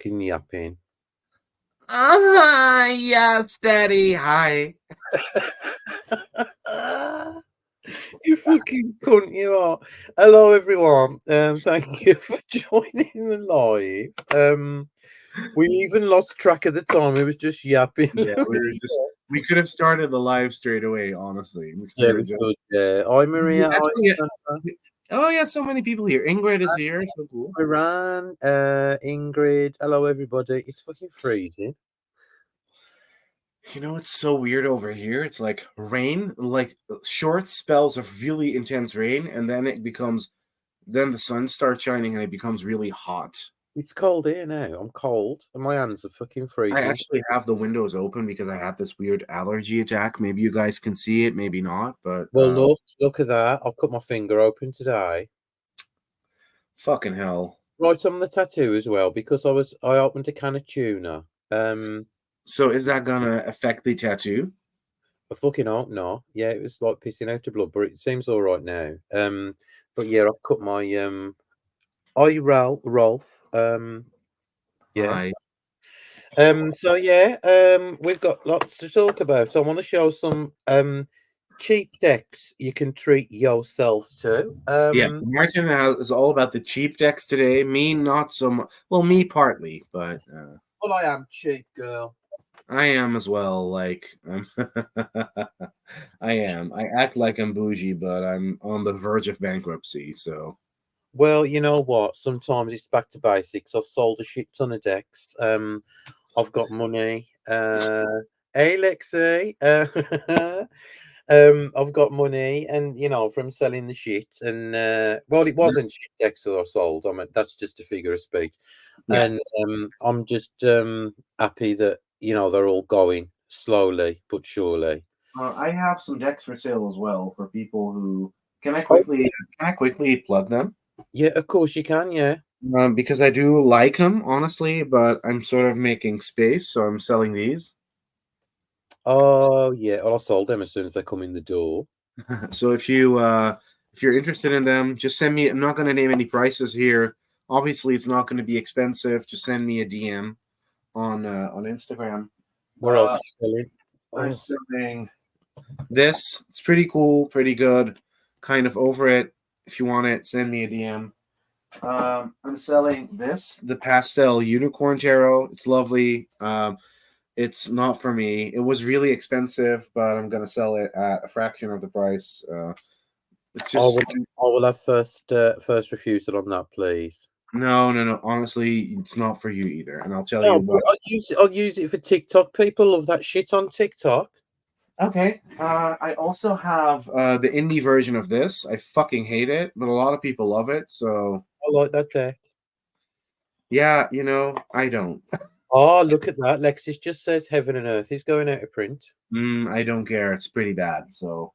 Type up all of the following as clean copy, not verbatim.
fucking yapping. Yes, Daddy. Hi. You fucking cunt, you are. Hello, everyone. Thank you for joining the live. We even lost track of the time. We was just yapping. Yeah, we could have started the live straight away, honestly. Yeah, we could. Yeah. Hi, Maria. Hi, Actually, Sandra. oh yeah, so many people here. Ingrid is here. So cool. Iran, Ingrid. Hello, everybody. It's fucking freezing. You know, it's so weird over here. It's like rain, like short spells of really intense rain, and then then the sun starts shining and it becomes really hot. It's cold here now. I'm cold, and my hands are fucking freezing. I actually have the windows open because I had this weird allergy attack. Maybe you guys can see it, maybe not. But Well, look at that. I've cut my finger open today. Fucking hell. Right on the tattoo as well, because I opened a can of tuna. So is that gonna affect the tattoo? I fucking hope not. Yeah, it was like pissing out of blood, but it seems all right now. But yeah, I've cut my Hi, Rolf. Yeah. Hi. So yeah, we've got lots to talk about. I want to show some cheap decks you can treat yourself to. Yeah, Martin is all about the cheap decks today. Me, not so much. Well, me partly, but well, I am cheap, girl. I am as well. Like, I am. I act like I'm bougie, but I'm on the verge of bankruptcy. So, Well, you know what? Sometimes it's back to basics. I've sold a shit ton of decks. I've got money. Hey, Lexi. I've got money, and you know, from selling the shit, and well, it wasn't shit decks that I sold. I mean, that's just a figure of speech. yeah. And I'm just happy that you know they're all going slowly but surely. I have some decks for sale as well for people who. Oh, Can I quickly plug them? yeah, of course you can. Yeah. Because I do like them, honestly, but I'm sort of making space, so I'm selling these. Oh, yeah. Well, I sold them as soon as they come in the door. So if you're interested in them, just send me. I'm not going to name any prices here. Obviously, it's not going to be expensive. Just send me a DM on Instagram. Where else are you selling? I'm Oh, selling this. It's pretty cool, pretty good. Kind of over it. If you want it, send me a DM. I'm selling this, the pastel unicorn tarot. It's lovely. It's not for me. It was really expensive, but I'm gonna sell it at a fraction of the price. It's just I will have first refusal on that, please. no. Honestly, it's not for you either, and I'll tell you No, what. I'll use it for TikTok. People love that shit on TikTok. Okay. I also have the indie version of this. I fucking hate it, but a lot of people love it. So I like that deck. yeah, I don't. Oh, look at that. Lexis just says Heaven and Earth is going out of print. I don't care. It's pretty bad. So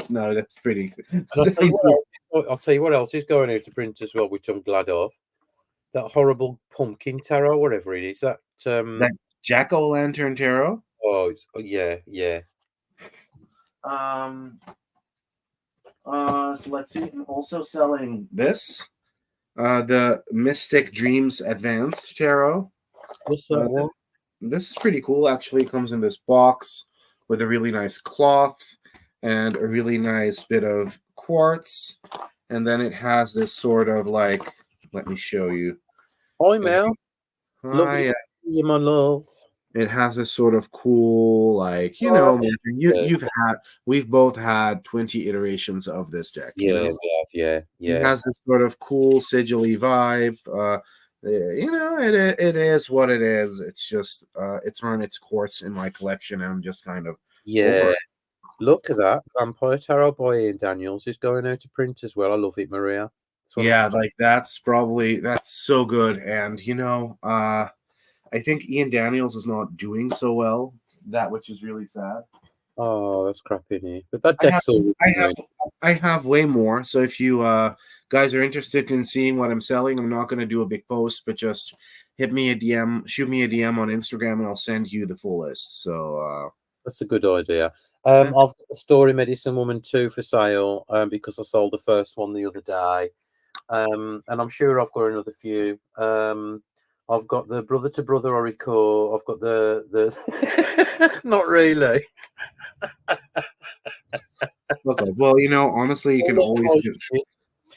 no, that's pretty. And I'll tell you what else is going out of print as well, which I'm glad of. That horrible pumpkin tarot, whatever it is. That That Jack-o'-lantern tarot. oh yeah. So let's see. I'm also selling this, the Mystic Dreams Advanced Tarot. What's that one? This is pretty cool. Actually, it comes in this box with a really nice cloth and a really nice bit of quartz, and then it has this sort of like. Let me show you. Hi, Mel. Hi. Lovely, you, my love. It has this sort of cool, like, we've both had 20 iterations of this deck. Yeah, It yeah. has this sort of cool sigilly vibe. It is what it is. It's just it's run its course in my collection, and I'm just kind of over it. Look at that. Vampire Tarot by Ian Daniels is going out to print as well. I love it, Maria. Yeah, like that's so good. And I think Ian Daniels is not doing so well, which is really sad. Oh, that's crappy news. But that deck's all I have way more. So if you guys are interested in seeing what I'm selling, I'm not going to do a big post, but just hit me a DM, shoot me a DM on Instagram, and I'll send you the full list. So that's a good idea. I've got a Story Medicine Woman 2 for sale because I sold the first one the other day. And I'm sure I've got another few. I've got the brother to brother Oracle. I've got the not really. Okay. Well, honestly, All that nice shit.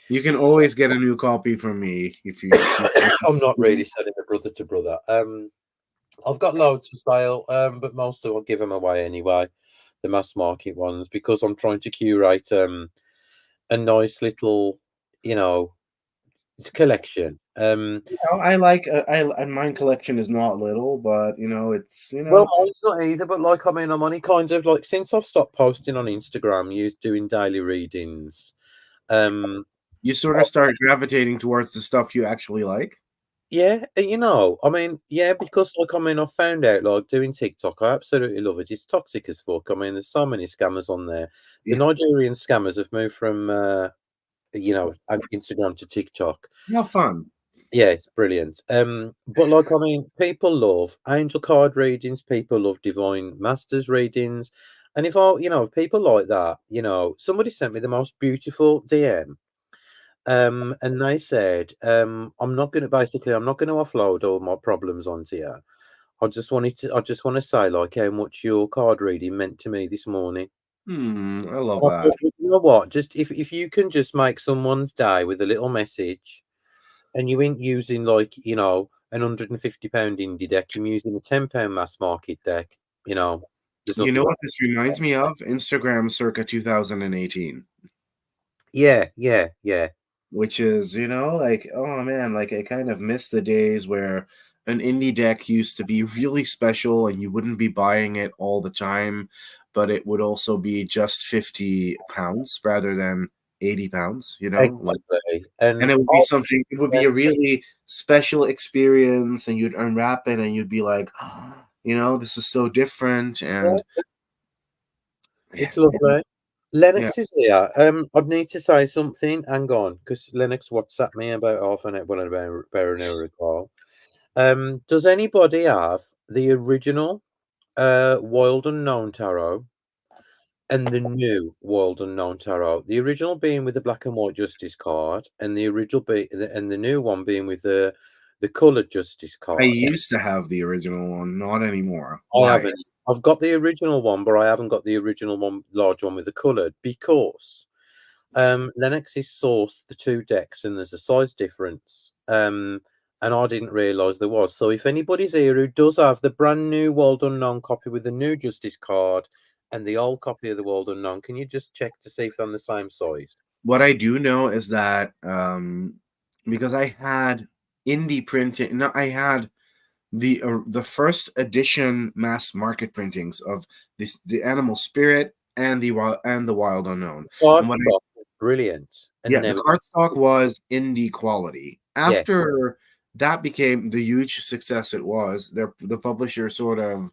you can always get a new copy from me if you. I'm not really selling the brother to brother. I've got loads for sale, but most of I'll give them away anyway. The mass market ones because I'm trying to curate a nice little, you know, collection. I like mine collection is not little, but it's Well, mine's not either, but like I mean, I'm only kind of like since I've stopped posting on Instagram, used doing daily readings. Um, you sort of start gravitating towards the stuff you actually like. yeah, I mean, yeah, because like I mean, I found out like doing TikTok, I absolutely love it. It's toxic as fuck. I mean, there's so many scammers on there. The Yeah, Nigerian scammers have moved from Instagram to TikTok. have fun. Yeah, it's brilliant. But like I mean, people love angel card readings, people love divine masters readings. And if people like that, somebody sent me the most beautiful DM. And they said, I'm not gonna offload all my problems onto you. I just want to say like how much your card reading meant to me this morning. I love And I that. thought, "Well, you know what? Just if you can just make someone's day with a little message and you ain't using like, an £150 indie deck, you're using a £10 mass market deck, there's You nothing know wrong what this with that. reminds me of? Instagram circa 2018. Yeah, yeah, yeah. Which is, like, oh man, like I kind of miss the days where an indie deck used to be really special and you wouldn't be buying it all the time, but it would also be just £50 rather than £80, like, Exactly. and And it would be something, it would be a really special experience, and you'd unwrap it and you'd be like, this is so different. And yeah, yeah, it's lovely. yeah. Lennox is here. I'd need to say something. Hang on, because Lennox WhatsApped me about half an hour, about an hour ago. Does anybody have the original Wild Unknown Tarot and the new Wild Unknown Tarot? The original being with the black and white Justice card, and the new one being with the coloured Justice I card. used to have the original one, not anymore. I Why? haven't. I've got the original one, but I haven't got the original one, large one with the coloured, because Lennox is sourced the two decks and there's a size difference. And I didn't realise there was. So if anybody's here who does have the brand new World Unknown copy with the new Justice card and the old copy of the World Unknown, can you just check to see if they're on the same size? What I do know is that because I had indie printing, no, I had the first edition mass market printings of the Animal Spirit and the Wild Unknown. Card And what I stock was brilliant and Yeah, the never cardstock was indie quality. yeah. After that became the huge success it was, the publisher sort of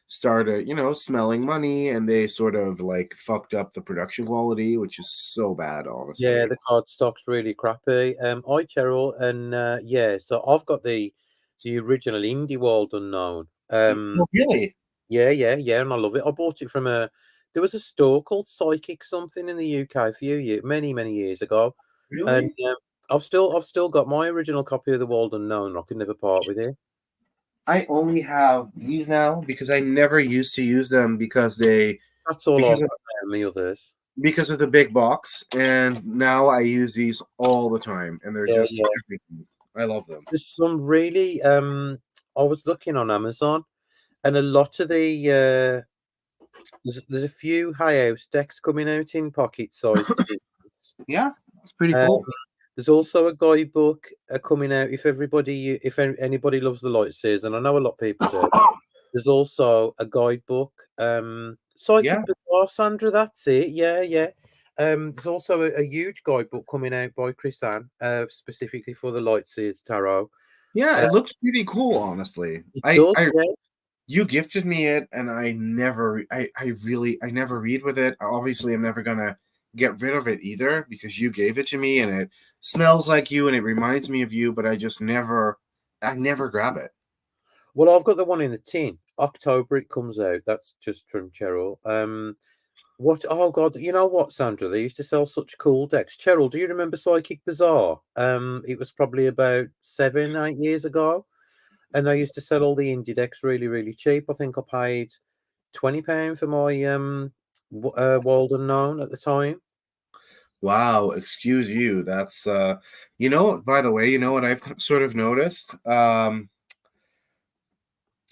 started, smelling money, and they sort of like fucked up the production quality, which is so bad, Yeah, honestly. the card stock's really crappy. Hi Cheryl, and yeah, so I've got the original Indie World Unknown. Oh, really? Yeah, yeah, yeah, and I love it. I bought it from there was a store called Psychic something in the UK a few years, many years ago, and Really? I've still got my original copy of the World Unknown. I can never part with it. I only have these now because I never used to use them That's all because I've of got now, and the others. because of the big box, and now I use these all the time, and they're Yeah, just yeah. everything. I love them. There's some really I was looking on Amazon, and a lot of the there's a few high house decks coming out in pocket sized tins. Yeah, it's pretty Um, cool. there's also a guidebook coming out if anybody loves the light season. I know a lot of people do. There's also a guidebook. Yeah, Psychic Bazaar, Sandra, that's it. Yeah, yeah. There's also a huge guidebook coming out by Chris Ann, specifically for the Light Seeds Tarot. yeah, Uh, it looks pretty cool, honestly. it I, does, I, yeah. you gifted me it, and I never read with it. Obviously, I'm never gonna get rid of it either because you gave it to me, and it smells like you, and it reminds me of you. But I never grab it. Well, I've got the one in the tin. October it comes out. That's just from Cheryl. What? Oh God! You know what, Sandra? They used to sell such cool decks. Cheryl, do you remember Psychic Bazaar? It was probably about 7, 8 years ago. and they used to sell all the indie decks really, really cheap. I think I paid £20 for my Wild Unknown at the time. Wow, excuse you. That's by the way, you know what I've sort of noticed?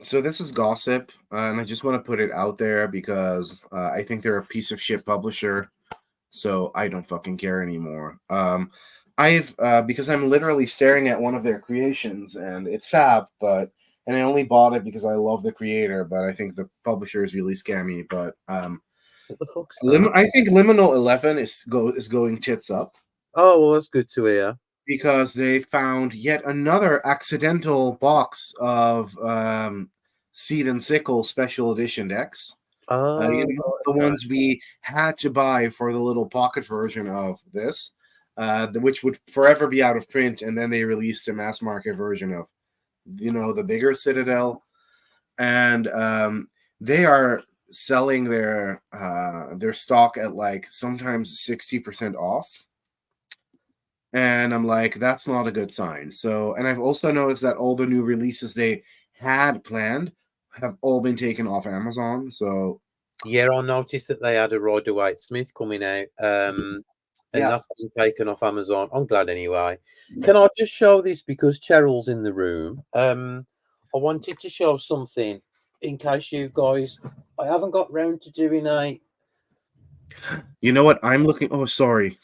So this is gossip, and I just want to put it out there because I think they're a piece of shit publisher, so I don't fucking care anymore. I've because I'm literally staring at one of their creations, and it's fab, and I only bought it because I love the creator, but I think the publisher is really scammy. But What the fuck's that? I think Liminal 11 is going tits up Oh, well, that's good to hear. because they found yet another accidental box of Seed and Sickle special edition decks. Oh, The okay. ones we had to buy for the little pocket version of this, which would forever be out of print, and then they released a mass market version of, the bigger Citadel, and they are selling their stock at like sometimes 60% off. And I'm like, that's not a good sign. So, and I've also noticed that all the new releases they had planned have all been taken off Amazon. So, Yeah, I noticed that they had a Rider Waite Smith coming out, and yeah. that's been taken off Amazon. I'm glad anyway. Can I just show this because Cheryl's in the room? I wanted to show something in case you guys. I haven't got round to doing a. You know what I'm looking? Oh, sorry.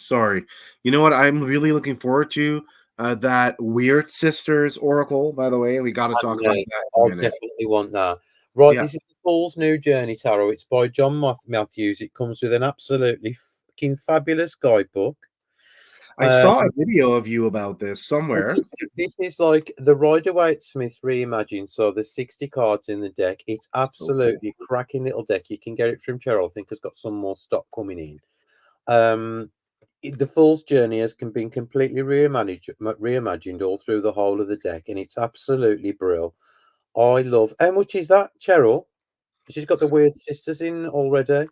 You know what I'm really looking forward to? That Weird Sisters Oracle. By the way, we got to I talk about know, that in a I minute. definitely want that. Right, Yeah, this is Paul's New Journey Tarot. It's by John Matthews. It comes with an absolutely fucking fabulous guidebook. I Um, saw a video of you about this And somewhere. this is like the Rider Waite Smith reimagined. So there's 60 cards in the deck. It's So cool. absolutely cracking little deck. You can get it from Cheryl. I think has got some more stock coming in. Um, the Fool's Journey has been completely reimagined all through the whole of the deck, and it's absolutely brilliant. I love. How much is that, Cheryl? She's got the Weird Sisters in already.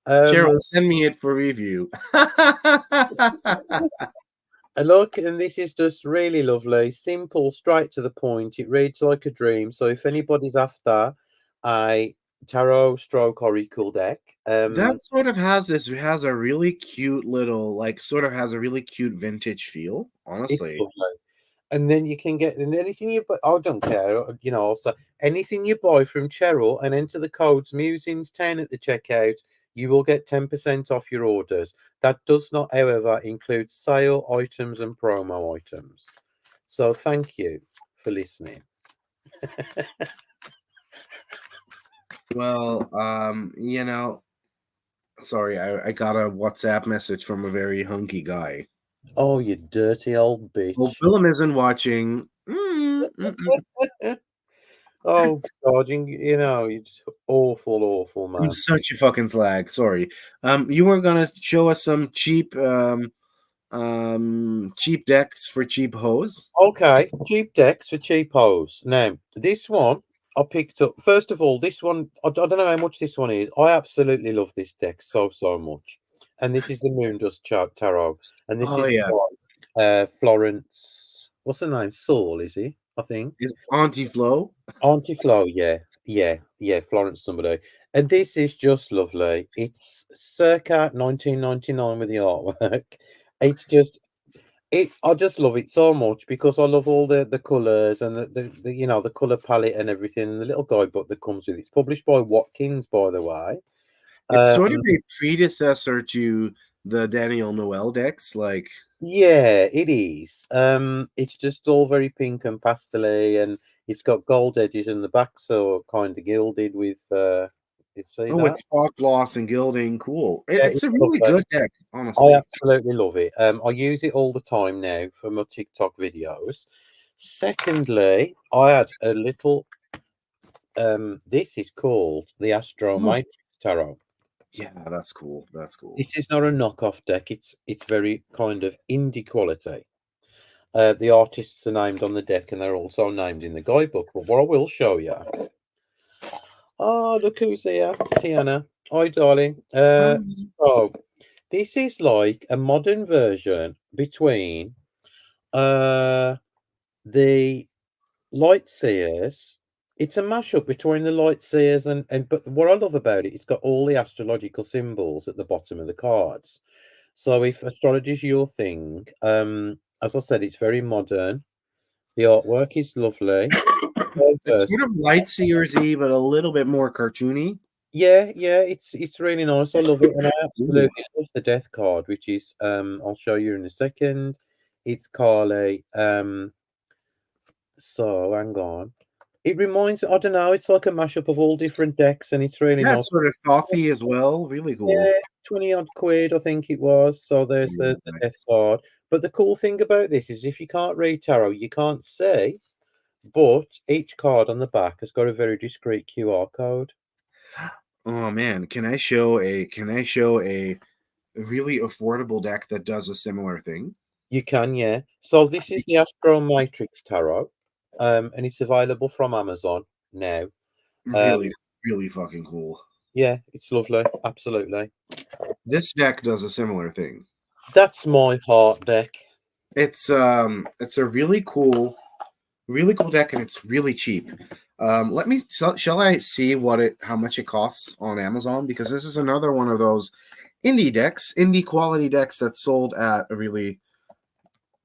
Cheryl, send me it for review. And look, and this is just really lovely, simple, straight to the point. It reads like a dream. So if anybody's after a tarot stroke oracle deck, That sort of has a really cute little, like, sort of has a really cute vintage feel, it's honestly. lovely. And then you can get and anything you buy. I don't care, Also anything you buy from Cheryl and enter the codes Musings10 at the checkout, you will get 10% off your orders. That does not, however, include sale items and promo items. So thank you for listening. Well, sorry, I got a WhatsApp message from a very hunky guy. Oh, you dirty old Well, bitch. Willem isn't watching. Oh, God, you're just awful, awful, I'm man. such a fucking slag. Sorry. You were gonna show us some cheap decks for cheap hoes. Okay, cheap decks for cheap hoes. Now, this one I picked up. First of all, this one, I don't know how much this one is. I absolutely love this deck so, so much. And this is the Moondust Tarot. And this Oh is yeah, by Florence. What's her name? Saul, is he? I think. is Auntie Flo? Auntie Flo, yeah, Florence somebody. And this is just lovely. It's circa 1999 with the artwork. It's just I just love it so much because I love all the colours and the colour palette and everything and the little guidebook that comes with it. It's published by Watkins, by the way. It's Um, sort of a predecessor to the Daniel Noel decks. Like, yeah, it is. It's just all very pink and pastel and it's got gold edges in the back, so kind of gilded with you see oh, that? it's spot gloss and gilding. Cool. Yeah, It's it's a really lovely. good deck, I honestly. absolutely love it. I use it all the time now for my TikTok videos. Secondly, I had a little this is called the Astro Oh, Matrix Tarot. yeah, that's cool. That's cool. This is not a knockoff deck. It's very kind of indie quality. The artists are named on the deck and they're also named in the guidebook. But what I will show you. Oh, look who's here. Tiana. Hi, darling. So this is like a modern version between the Light Seers. It's a mashup between the Light Seers and but what I love about it, it's got all the astrological symbols at the bottom of the cards. So if astrology is your thing, as I said, it's very modern. The artwork is lovely. It's First, sort of light seersy, but a little bit more cartoony. yeah, it's really nice. I love it, and I Ooh. absolutely love the death card, which is I'll show you in a second. It's Carly. So hang on. It reminds, I don't know, it's like a mashup of all different decks, and it's really Yeah, nice. it's sort of frothy as well. Really Yeah, cool. 20 odd quid, I think it was. So there's Yeah, the death nice. card. But the cool thing about this is if you can't read tarot, you can't see, but each card on the back has got a very discreet QR code. Oh man, can I show a really affordable deck that does a similar thing? You can, yeah. So this is the Astro Matrix Tarot, and it's available from Amazon now. Really, Um, really fucking cool. yeah, it's lovely, absolutely. This deck does a similar thing. That's my heart deck. It's a really cool deck, and it's really cheap. Shall I see how much it costs on Amazon, because this is another one of those indie quality decks that's sold at a really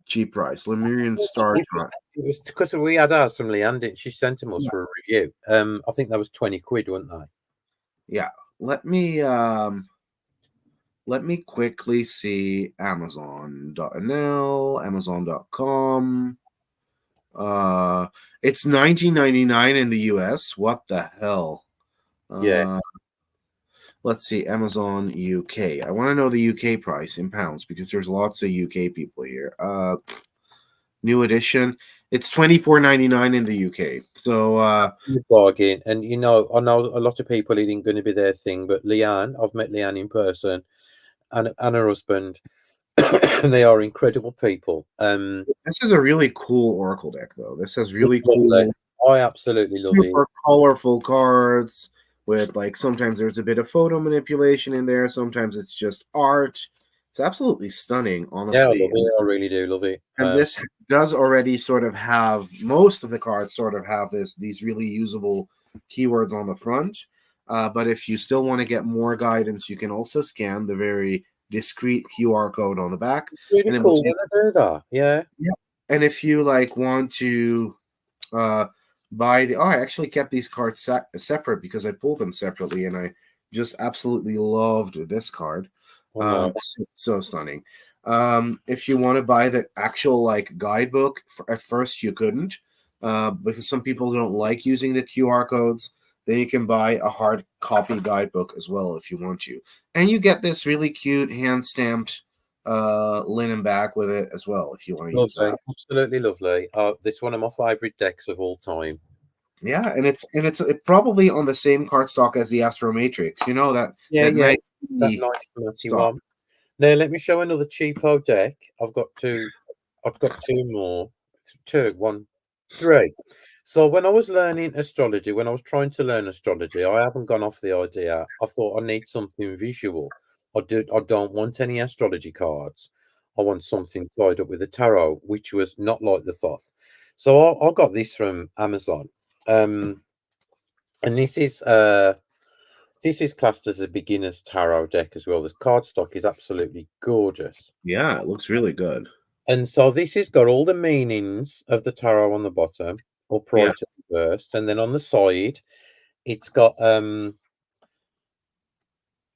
cheap price. Lemurian Star Trot. It was because we had ours from Leanne, didn't she? Sent them us Yeah. for a review. I think that was 20 quid, weren't they? Yeah. Let me quickly see Amazon.nl, Amazon.com. It's $19.99 in the US. What the hell? Yeah. Let's see, Amazon UK. I want to know the UK price in pounds because there's lots of UK people here. New edition. It's $24.99 in the UK. So Bargain. And I know a lot of people it ain't going to be their thing, but Leanne, I've met Leanne in person and her husband, and they are incredible people. this is a really cool Oracle deck, though. This has It's really lovely. cool, I absolutely love it. super colorful cards with like sometimes there's a bit of photo manipulation in there, sometimes it's just art. It's absolutely stunning, Yeah, I honestly. love it. I really do love it. And this does already sort of have most of the cards sort of have these really usable keywords on the front. But if you still want to get more guidance, you can also scan the very discrete QR code on the back, It's really and it will cool take. when they do that. Yeah. Yeah. And if you like want to uh, buy I actually kept these cards separate because I pulled them separately, and I just absolutely loved this card. Oh no. So stunning. If you want to buy the actual like guidebook, at first you couldn't, because some people don't like using the QR codes. Then you can buy a hard copy guidebook as well if you want to, and you get this really cute hand stamped linen back with it as well if you want to use Lovely. that. Absolutely lovely. It's one of my favorite decks of all time. Yeah, and it's probably on the same cardstock as the Astro Matrix. You know Yeah, that yeah. nice That nice matty stock. one. Now let me show another cheapo deck. I've got two more. Two, one, three. So when I was learning astrology, when I was trying to learn astrology, I haven't gone off the idea. I thought I need something visual. I don't want any astrology cards. I want something tied up with a tarot, which was not like the Thoth. So I got this from Amazon. Um, and this is classed as a beginner's tarot deck as well. The cardstock is absolutely gorgeous. Yeah, it looks really good. And so this has got all the meanings of the tarot on the bottom, Yeah, upright and reversed, and then on the side, it's got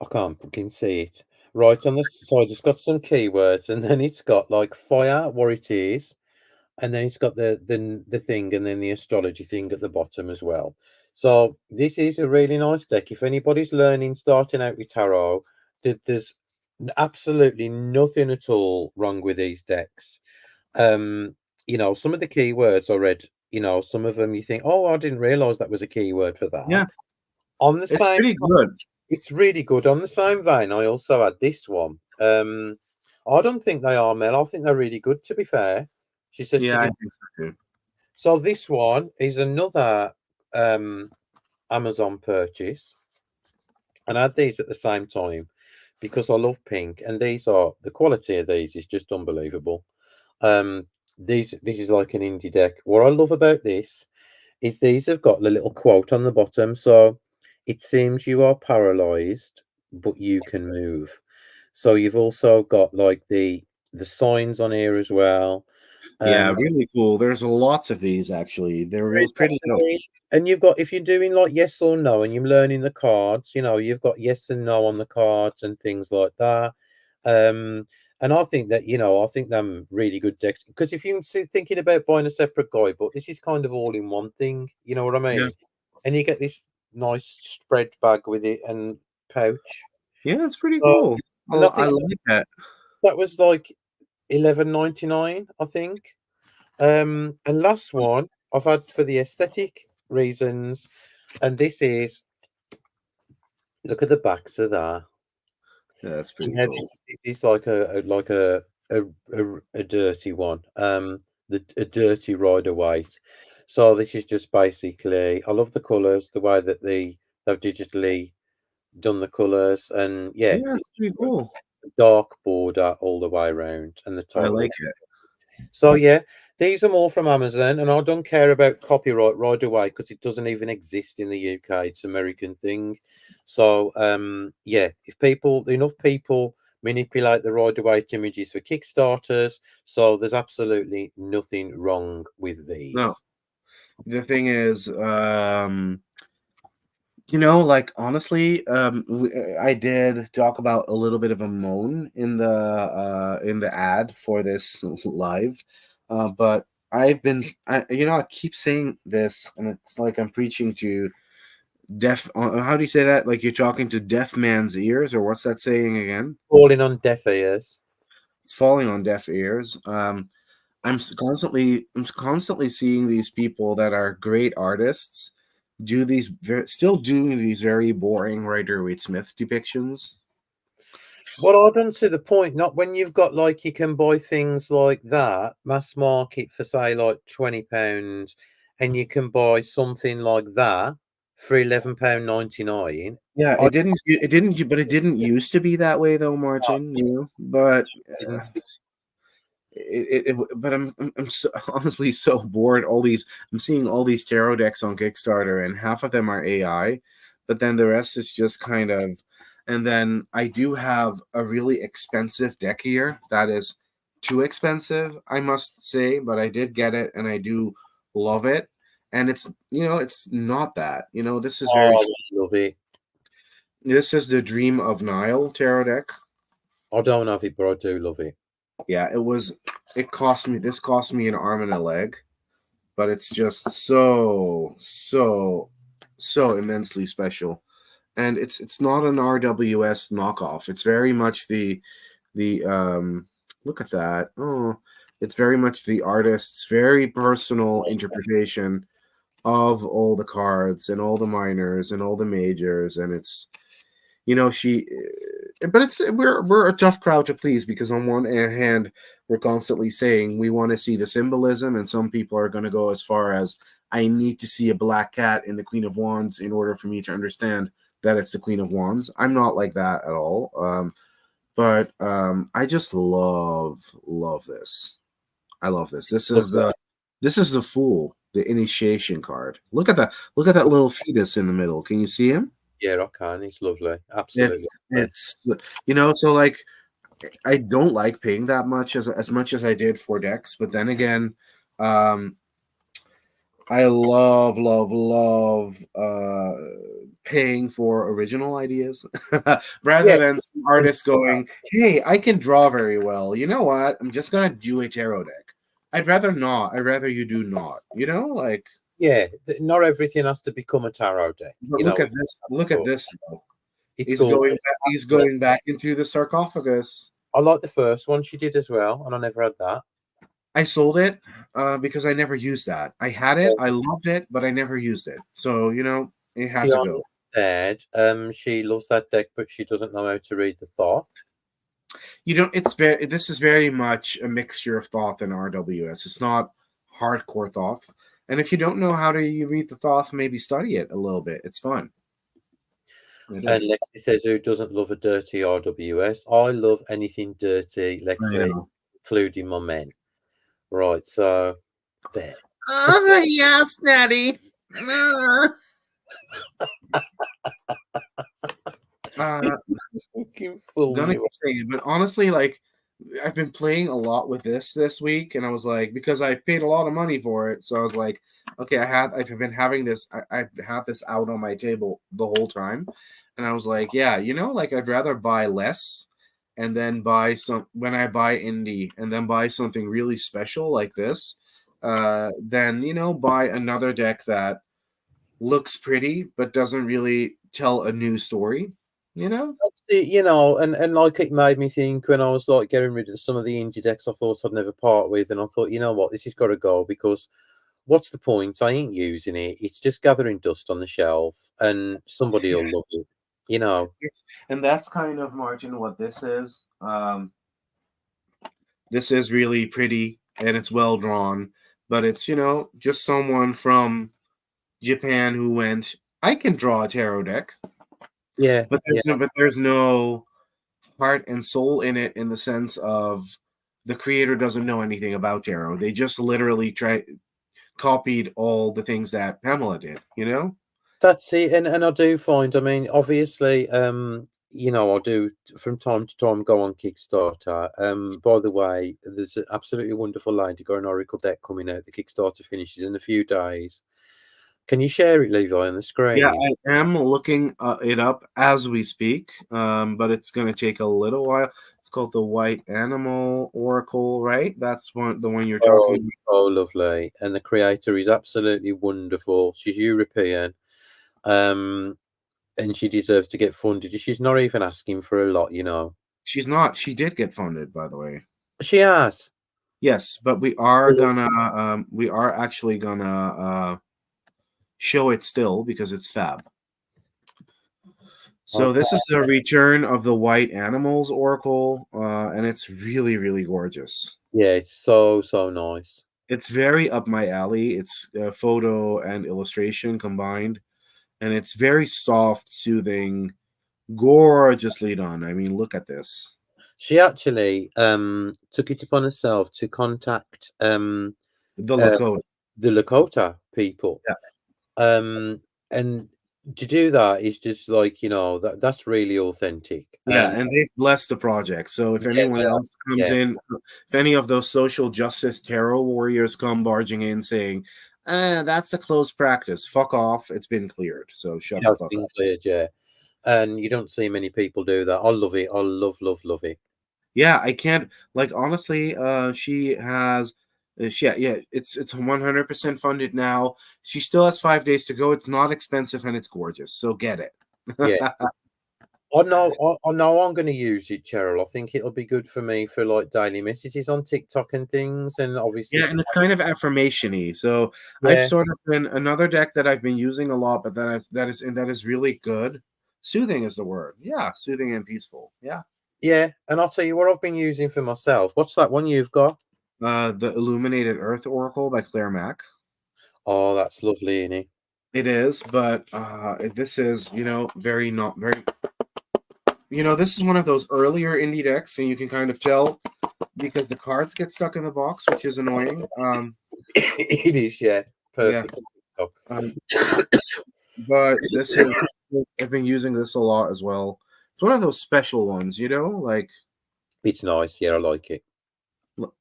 I can't fucking see it. Right on the side, it's got some keywords, and then it's got like fire, what it is, and then it's got the thing, and then the astrology thing at the bottom as well. So this is a really nice deck. If anybody's learning, starting out with tarot, there's absolutely nothing at all wrong with these decks. Um, some of the keywords I read, some of them you think, oh, I didn't realize that was a keyword for that. yeah, On the it's same, pretty good. it's really good. On the same vein, I also had this one. I don't think they are, Mel. I think they're really good, to be fair. She says she Yeah, I did. think so too. So this one is another Amazon purchase, and I had these at the same time because I love pink, and the quality of these is just unbelievable. Um, this is like an indie deck. What I love about this is these have got the little quote on the bottom. So it seems you are paralyzed, but you can move. So you've also got like the signs on here as well. Yeah, Um, really cool. There's lots of these actually. They're there real is pretty dope. and you've got if you're doing like yes or no, and you're learning the cards, you've got yes and no on the cards and things like that. Um, and I think that I think them really good decks because if you're thinking about buying a separate guidebook, this is kind of all in one thing. You know what I Yeah. mean? And you get this nice spread bag with it and pouch. Yeah, it's pretty So, cool. and I I think like that. that was like 11.99, I think. And last one I've had for the aesthetic reasons, and this is look at the backs of that. Yeah, that's And pretty now cool. this is like a dirty one. A dirty rider weight. So this is just basically I love the colours, the way that they've digitally done the colours, and yeah, Yeah, it's it's pretty cool. a dark border all the way around, and the I top. like it. So yeah, these are more from Amazon, and I don't care about copyright right away because it doesn't even exist in the UK. It's an American thing. So yeah, if enough people manipulate the right away images for Kickstarters, so there's absolutely nothing wrong with No, these. the thing is, like honestly, I did talk about a little bit of a moan in the ad for this live, but I keep saying this, and it's like I'm preaching to deaf. How do you say that? Like you're talking to deaf man's ears, or what's that saying again? Falling on deaf ears. It's falling on deaf ears. I'm constantly seeing these people that are great artists do still doing these very boring Rider Waite Smith depictions. Well, I don't see the point. Not when you've got like you can buy things like that, mass market for say like £20, and you can buy something like that for £11.99. Yeah, I but it didn't used to be that way though, Martin. But didn't. but I'm so, honestly so bored. I'm seeing all these tarot decks on Kickstarter, and half of them are AI, but then the rest is just kind of. And then I do have a really expensive deck here that is too expensive, I must say, but I did get it, and I do love it. And it's not that. Oh, I love it. This is the Dream of Nile tarot deck. I don't have it, but I do love it. Yeah, this cost me an arm and a leg, but it's just so immensely special. And it's not an RWS knockoff. It's very much the look at that. Oh, it's very much the artist's very personal interpretation of all the cards and all the minors and all the majors, and it's she but we're a tough crowd to please, because on one hand we're constantly saying we want to see the symbolism, and some people are going to go as far as I need to see a black cat in the Queen of Wands in order for me to understand that it's the Queen of Wands. I'm not like that at all. But I just love this. I love this. Love that. This is the Fool, the initiation card. Look at that little fetus in the middle. Can you see him? Yeah, I can. It's lovely. Absolutely lovely. It's so like I don't like paying that much as much as I did for decks, but then again, um, I love paying for original ideas rather Yeah, than some artists going, "Hey, I can draw very well. You know what? I'm just gonna do a tarot deck." I'd rather not. I'd rather you do not. Like. yeah. Not everything has to become a tarot deck. But look at this. Look at But this. Though. it's gorgeous. He's Absolutely. going back into the sarcophagus. I like the first one she did as well, and I never had that. I sold it because I never used that. I had it, I loved it, but I never used it. So it had to Tiana go. said, she loves that deck, but she doesn't know how to read the Thoth. It's very. This is very much a mixture of Thoth and RWS. It's not hardcore Thoth. And if you don't know how to you read the Thoth, maybe study it a little bit. It's fun. It And is. Lexi says, who doesn't love a dirty RWS? I love anything dirty, I Lexi, know. including my men. Right, so there. Oh yes, Daddy. Uh, Fucking fool gonna you. keep saying it, but honestly, like I've been playing a lot with this week, and I was like, because I paid a lot of money for it, so I was like, okay, I've been having this, I've had this out on my table the whole time, and I was like, yeah, like I'd rather buy less, and then buy some when I buy indie, and then buy something really special like this, than buy another deck that looks pretty but doesn't really tell a new story, you know. That's it, and like it made me think when I was like getting rid of some of the indie decks I thought I'd never part with, and I thought, you know what, this has got to go because what's the point? I ain't using it. It's just gathering dust on the shelf, and somebody will love it, you know. And that's kind of, Martin, what this is. This is really pretty and it's well drawn, but it's, just someone from Japan who went, I can draw a tarot deck, Yeah, yeah. but there's no heart and soul in it, in the sense of the creator doesn't know anything about tarot. They just literally copied all the things that Pamela did, you know? That's it, and I do find, I mean, obviously, I do from time to time go on Kickstarter. By the way, there's an absolutely wonderful lady got an Oracle deck coming out. The Kickstarter finishes in a few days. Can you share it, Levi, on the Yeah, screen? I am looking it up as we speak, but it's going to take a little while. It's called the White Animal Oracle, right? That's the one you're talking Oh, about. oh, lovely. And the creator is absolutely wonderful. She's European. Um, and she deserves to get funded. She's not even asking for a lot, you know. She's not. She did get funded, by the way. She has. Yes, but we are actually gonna show it still because it's fab. So Okay. this is the return of the White Animals Oracle, and it's really, really gorgeous. Yeah, it's so, so nice. It's very up my alley. It's photo and illustration combined, and it's very soft, soothing, gorgeously done. I mean, look at this. She actually took it upon herself to contact The uh, Lakota. the Lakota people. Yeah. And to do that is just like, that's really authentic. Yeah, and they've blessed the project. So if Yeah, anyone they are. else comes Yeah, in, if any of those social justice tarot warriors come barging in saying, that's a closed practice, fuck off, it's been cleared. So shut it the has fuck been up. cleared, yeah. And you don't see many people do that. I love it. I love, love, love it. Yeah, I can't, like, honestly, she has yeah, it's 100% funded now. She still has 5 days to go. It's not expensive and it's gorgeous. So get it. Yeah. I know I'm going to use it, Cheryl. I think it'll be good for me for like daily messages on TikTok and things, and obviously Yeah, to and it's kind of affirmation-y. So I've yeah, sort of been another deck that I've been using a lot, but that is really good. Soothing is the word. Yeah, soothing and peaceful. Yeah. yeah. And I'll tell you what I've been using for myself. What's that one you've got? The Illuminated Earth Oracle by Claire Mack. Oh, that's lovely, isn't it? It is, but this is, very not very. This is one of those earlier indie decks, and you can kind of tell because the cards get stuck in the box, which is annoying. It is, yeah. Yeah. Perfect. Oh, Um, but this is I've been using this a lot as well. It's one of those special ones, like it's nice. Yeah, I like it.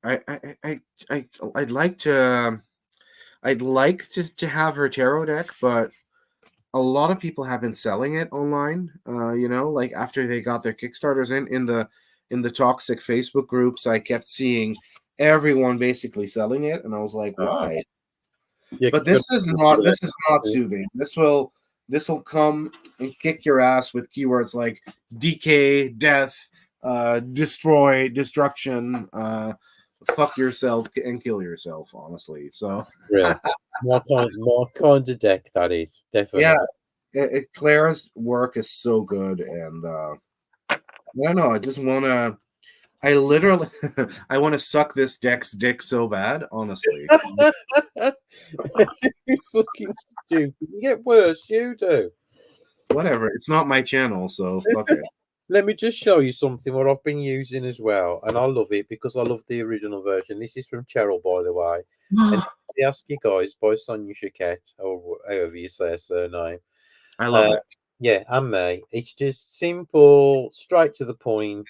I'd like to to have her tarot deck, but a lot of people have been selling it online. Like after they got their Kickstarters in the toxic Facebook groups, I kept seeing everyone basically selling it, and I was like, why? Yeah, But 'cause you've this is not got soothing. This will come and kick your ass with keywords like decay, death, destroy, destruction, fuck yourself and kill yourself, honestly. So real. More kind of deck that is yeah, definitely. Clara's work is so good, and I don't know. I just wanna. I literally, I want to suck this deck's dick so bad, honestly. You fucking stupid. You get worse. You do. Whatever. It's not my channel, so fuck it. let me just show you something what I've been using as well, and I love it because I love the original version. This is from Cheryl, by the way, and I ask you guys by Sonia Chiquette, or however you say her surname. I love Uh, it. yeah, and me. It's just simple, straight to the point.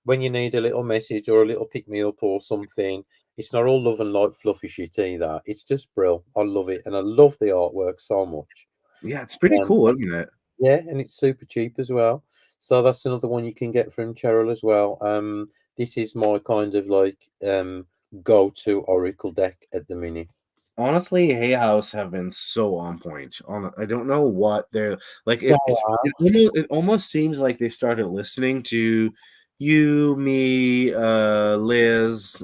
When you need a little message or a little pick me up or something, it's not all love and light fluffy shit either. It's just brill. I love it, and I love the artwork so much. Yeah, it's pretty Um, cool, isn't it? yeah, and it's super cheap as well. So that's another one you can get from Cheryl as well. This is my kind of like go-to Oracle deck at the minute. Honestly, Hay House have been so on point. I don't know what they're like. They It almost seems like they started listening to you, me, Liz.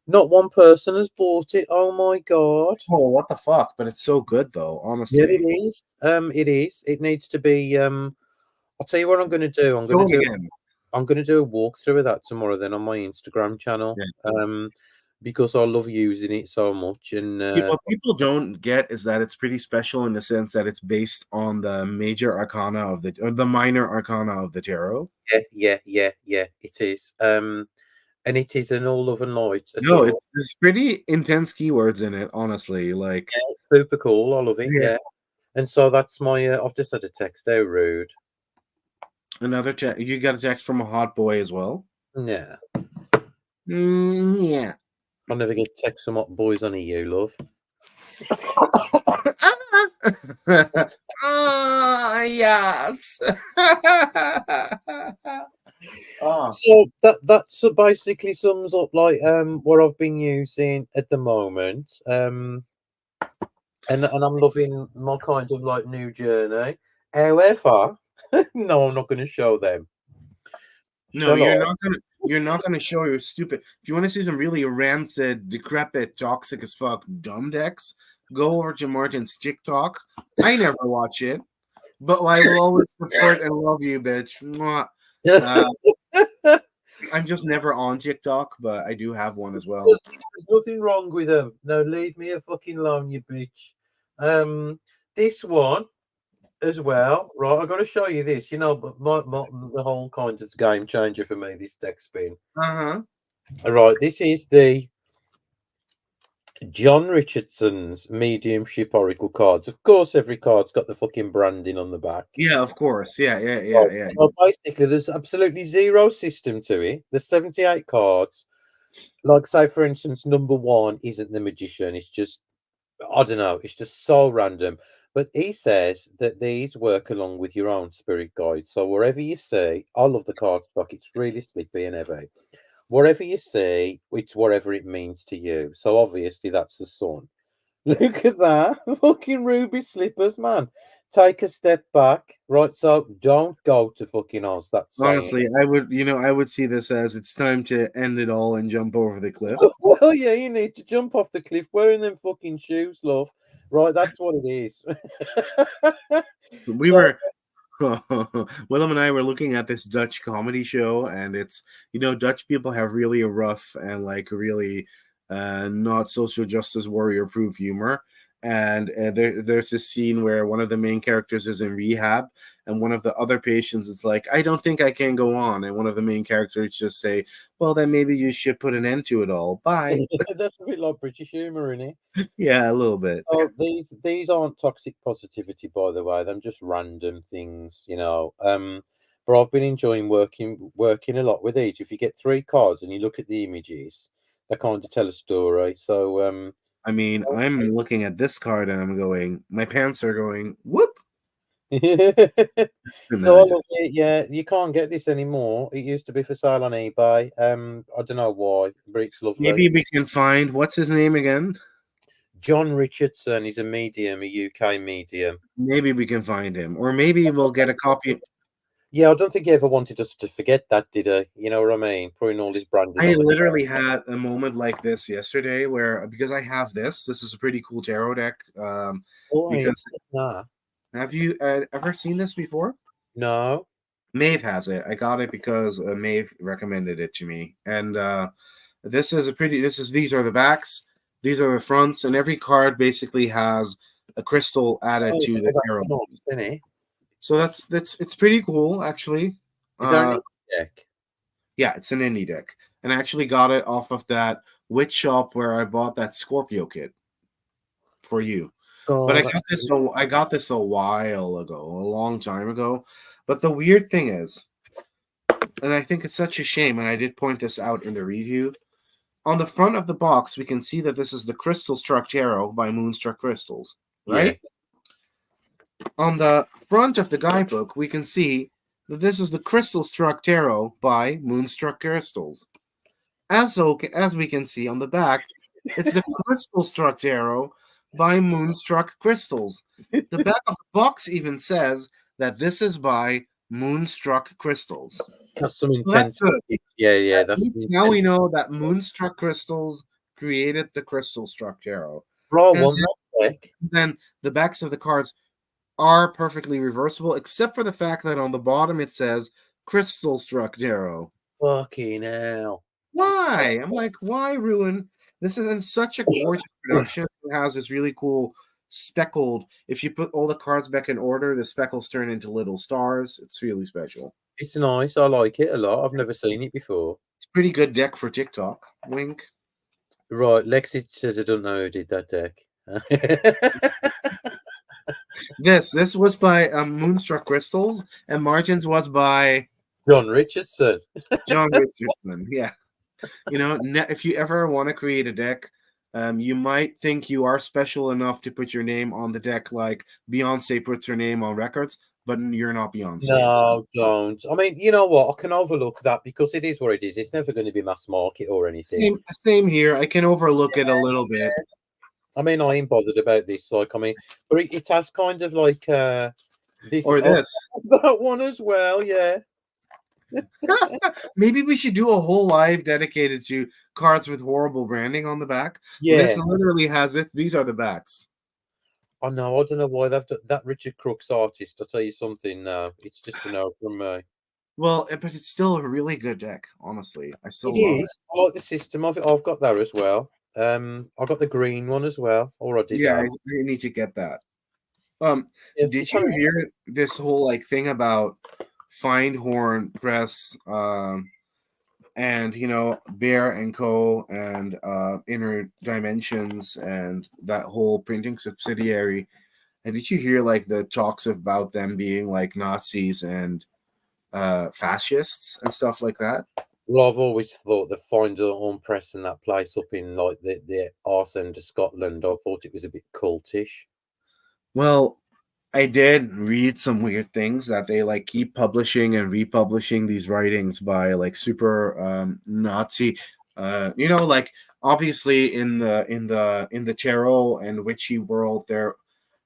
Not one person has bought it. Oh my god. Oh, what the fuck? But it's so good though, Yeah, it honestly. is. It is. It needs to be. I'll tell you what I'm going to do. I'm going Show to it do. again. I'm going to do a walkthrough of that tomorrow. Then on my Instagram channel. Yeah. Because I love using it so much, and What people don't get is that it's pretty special in the sense that it's based on the major arcana or the minor arcana of the tarot. yeah. It is. And it is an all love and light at No, all. it's pretty intense keywords in it, honestly. Like, Yeah, it's super cool. I love it. yeah, Yeah. And so that's my. I've just had a text. How rude. another text. You got a text from a hot boy as well. Yeah. Yeah. I'll never get text from what boys on you, love. Oh, yes. Oh, So that basically sums up like what I've been using at the moment. And I'm loving my kind of like new journey. However, no, I'm not going to show them. no, Shall I? you're not gonna show your stupid. If you want to see some really rancid, decrepit, toxic as fuck dumb decks, go over to Martin's TikTok. I never watch it, but I will always support and love you, bitch. Mwah. Uh, I'm just never on TikTok, but I do have one as well. There's nothing wrong with them. No, leave me a fucking alone, you bitch. Um, this one as well, right? I got to show you this. You know, but the whole kind of game changer for me. This deck's been. Uh-huh. All right, this is the John Richardson's mediumship oracle cards. Of course, every card's got the fucking branding on the back. Yeah, of course. Yeah, yeah, yeah, Right. yeah. So basically, there's absolutely zero system to it. There's 78 cards. Like, say, for instance, number one isn't the magician. It's just, I don't know, it's just so random. But he says that these work along with your own spirit guides. So wherever you see, I love the card stock. It's really slippy and heavy. Wherever you see, it's whatever it means to you. So obviously that's the sun. Look at that. Fucking ruby slippers, man. Take a step back. Right, so don't go to fucking Oz. That's saying. Honestly, I would see this as it's time to end it all and jump over the cliff. Well, yeah, you need to jump off the cliff wearing them fucking shoes, love. Right, that's what it is. We So, were Willem and I were looking at this Dutch comedy show, and it's Dutch people have really rough and like really not social justice warrior proof humor. And there's this scene where one of the main characters is in rehab, and one of the other patients is like, "I don't think I can go on," and one of the main characters just say, "Well, then maybe you should put an end to it all. Bye." that's a bit like British humour, isn't it? Yeah, a little bit. Oh, these aren't toxic positivity, by the way. They're just random things, you know. But I've been enjoying working a lot with these. If you get three cards and you look at the images, they kind of tell a story. So I mean, I'm looking at this card and I'm going, my pants are going, whoop. And then so I I love just, it. Yeah, you can't get this anymore. It used to be for sale on eBay. I don't know why, but it's lovely. maybe we can find, what's his name again? John Richardson is a medium, a UK medium. Maybe we can find him. Or maybe we'll get a copy. Yeah, I don't think he ever wanted us to forget that, did he? You know what I mean? Putting all his branding I on the literally had a moment like this yesterday where, because I have this is a pretty cool tarot deck. Oh, I ain't Because seen that. have you ever seen this before? No. Maeve has it. I got it because Maeve recommended it to me. And these are the backs, these are the fronts, and every card basically has a crystal added Oh, to yeah, the that's tarot. nice, isn't it? So that's it's pretty cool actually. Is there Uh, any deck? yeah, it's an indie deck, and I actually got it off of that witch shop where I bought that Scorpio kit for you. But God, that's so I got this a while ago, a long time ago. But the weird thing is, and I think it's such a shame, and I did point this out in the review. On the front of the box, we can see that this is the Crystal Struck Tarot by Moonstruck Crystals, yeah. right? On the front of the guidebook, we can see that this is the Crystal Struck Tarot by Moonstruck Crystals. As we can see on the back, it's the Crystal Struck Tarot by Moonstruck Crystals. The back of the box even says that this is by Moonstruck Crystals. That's some So that's intense. good. Yeah, yeah, At that's least some now we intense. know that Moonstruck Crystals created the Crystal Struck Tarot. Bro, I And want that deck. then the backs of the cards are perfectly reversible, except for the fact that on the bottom it says Crystal Struck Tarot. Fucking hell. Why? I'm like, why ruin? This is in such a gorgeous production. It has this really cool speckled. If you put all the cards back in order, the speckles turn into little stars. It's really special. It's nice. I like it a lot. I've never seen it before. It's a pretty good deck for TikTok. Wink. Right, Lexi says I don't know who did that deck. This was by Moonstruck Crystals, and Margins was by John Richardson. John Richardson. Yeah, if you ever want to create a deck, you might think you are special enough to put your name on the deck, like Beyonce puts her name on records, but you're not Beyonce. No, don't. I mean, you know what? I can overlook that because it is what it is. It's never going to be mass market or anything. Same here. I can overlook it a little bit. I mean, I ain't bothered about this. Like, I mean, but it has kind of like this Or this. that one as well. Yeah. Maybe we should do a whole live dedicated to cards with horrible branding on the back. Yeah. This literally has it. These are the backs. I know. I don't know why they've done that. Richard Crooks artist. I'll tell you something. It's just a no from me. Well, but it's still a really good deck. Honestly, I still It love it. is. I like the system of it. I've got that as well. I got the green one as well, or I did Yeah, have. I need to get that. Yes, Did you hear this whole like thing about Findhorn Press, and Bear and Co. and Inner Dimensions and that whole printing subsidiary? And did you hear like the talks about them being like Nazis and fascists and stuff like that? Well, I've always thought the Finder on Press and that place up in like the arse end of Scotland, I thought it was a bit cultish. Well, I did read some weird things that they like keep publishing and republishing these writings by like super Nazi, like obviously in the tarot and witchy world there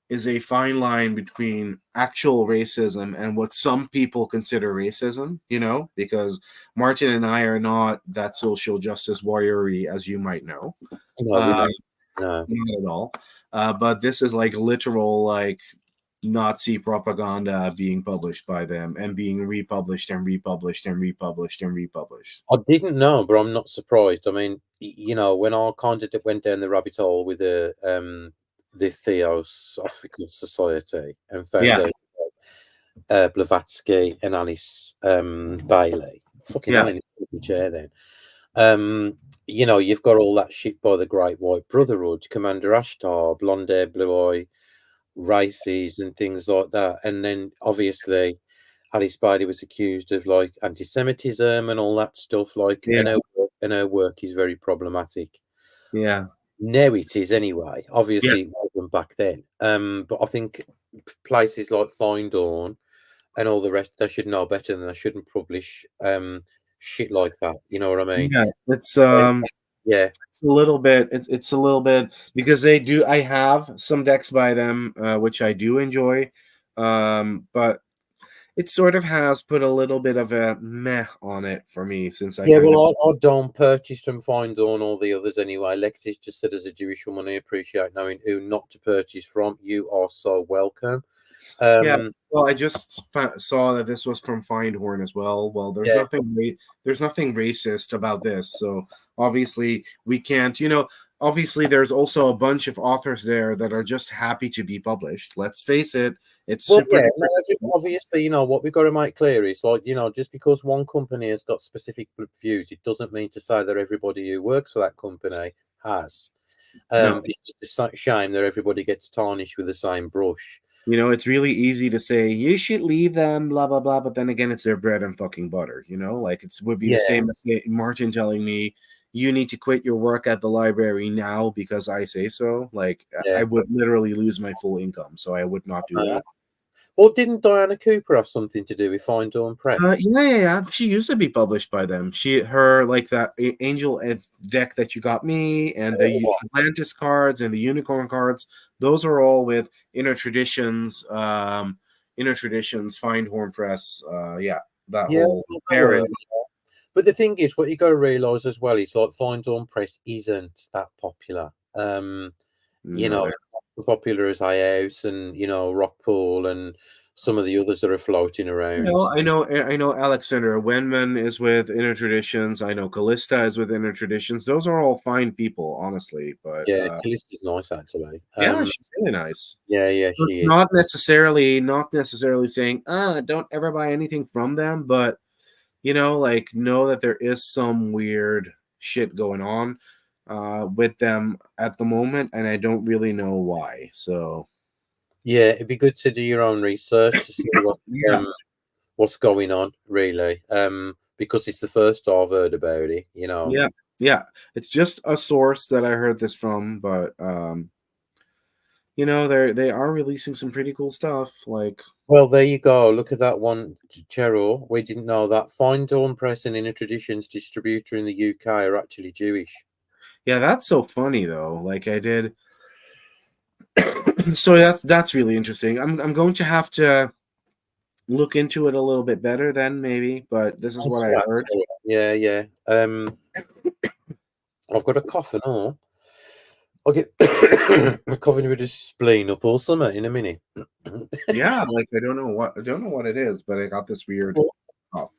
is a fine line between actual racism and what some people consider racism, because Martin and I are not that social justice warrior-y, as you might know. No, we know. No. Not at all. But this is like literal like Nazi propaganda being published by them and being republished and republished and republished and republished. I didn't know, but I'm not surprised. I mean, when I kind of went down the rabbit hole with the Theosophical Society and found Yeah. out Blavatsky and Alice Bailey, fucking Yeah. hell in his chair then. You've got all that shit by the Great White Brotherhood, Commander Ashtar, blonde hair, blue eye, races and things like that. And then obviously Alice Bailey was accused of like anti-Semitism and all that stuff. Like, Yeah. and her work is very problematic. Yeah. Now it is anyway. Obviously, Yeah. it wasn't back then. But I think places like Findorn and all the rest, they should know better than they shouldn't publish shit like that. You know what I mean? Yeah. It's Yeah. it's a little bit it's a little bit because I have some decks by them which I do enjoy. But it sort of has put a little bit of a meh on it for me since I Yeah, kind of well, I don't purchase from Findorn or the others anyway. Lexis just said, as a Jewish woman, I appreciate knowing who not to purchase from. You are so welcome. Yeah, well, I just saw that this was from Findhorn as well. Well, there's Yeah. nothing racist about this, so obviously we can't. obviously there's also a bunch of authors there that are just happy to be published. Let's face it, it's Well, super yeah, duper no, easy. obviously, what we've got to make clear is like, just because one company has got specific views, it doesn't mean to say that everybody who works for that company has. No. It's just a shame that everybody gets tarnished with the same brush. It's really easy to say you should leave them, blah blah blah, but then again, it's their bread and fucking butter. Like it would be the Yeah, same as Martin telling me you need to quit your work at the library now because I say so. Like I yeah. would literally lose my full income, so I would not do Uh, that. well, didn't Diana Cooper have something to do with Fine Dawn Press? Yeah, yeah, yeah. She used to be published by them. Her like that Angel deck that you got me, and the Atlantis cards and the Unicorn cards. Those are all with Inner Traditions, Find Horn Press. Yeah, that Yeah, whole I they were. parent. But the thing is, what you got to realise as well is like Fine Dawn Press isn't that popular. You No, know, they're not popular as High House and Rockpool and some of the others that are floating around. I know Alexander Wenman is with Inner Traditions. I know Callista is with Inner Traditions. Those are all fine people, honestly. But Yeah, Callista's nice actually. yeah, she's really nice. Yeah, yeah, It's she is. not necessarily saying, don't ever buy anything from them, but like know that there is some weird shit going on with them at the moment, and I don't really know why. So Yeah, it'd be good to do your own research to see yeah, what's going on, really. Because it's the first I've heard about it. yeah, yeah. It's just a source that I heard this from, but they are releasing some pretty cool stuff. Like, Well, there you go. Look at that one, Cheryl. We didn't know that. Fine Dawn Press and Inner Traditions distributor in the UK are actually Jewish. yeah, that's so funny though. Like I did. So that's really interesting. I'm going to have to look into it a little bit better then maybe, but this is That's what I right. heard. Yeah, yeah. I've got a cough and all. I'll get a coughing with a spleen up or something in a minute. Yeah, like I don't know what it is, but I got this weird cough.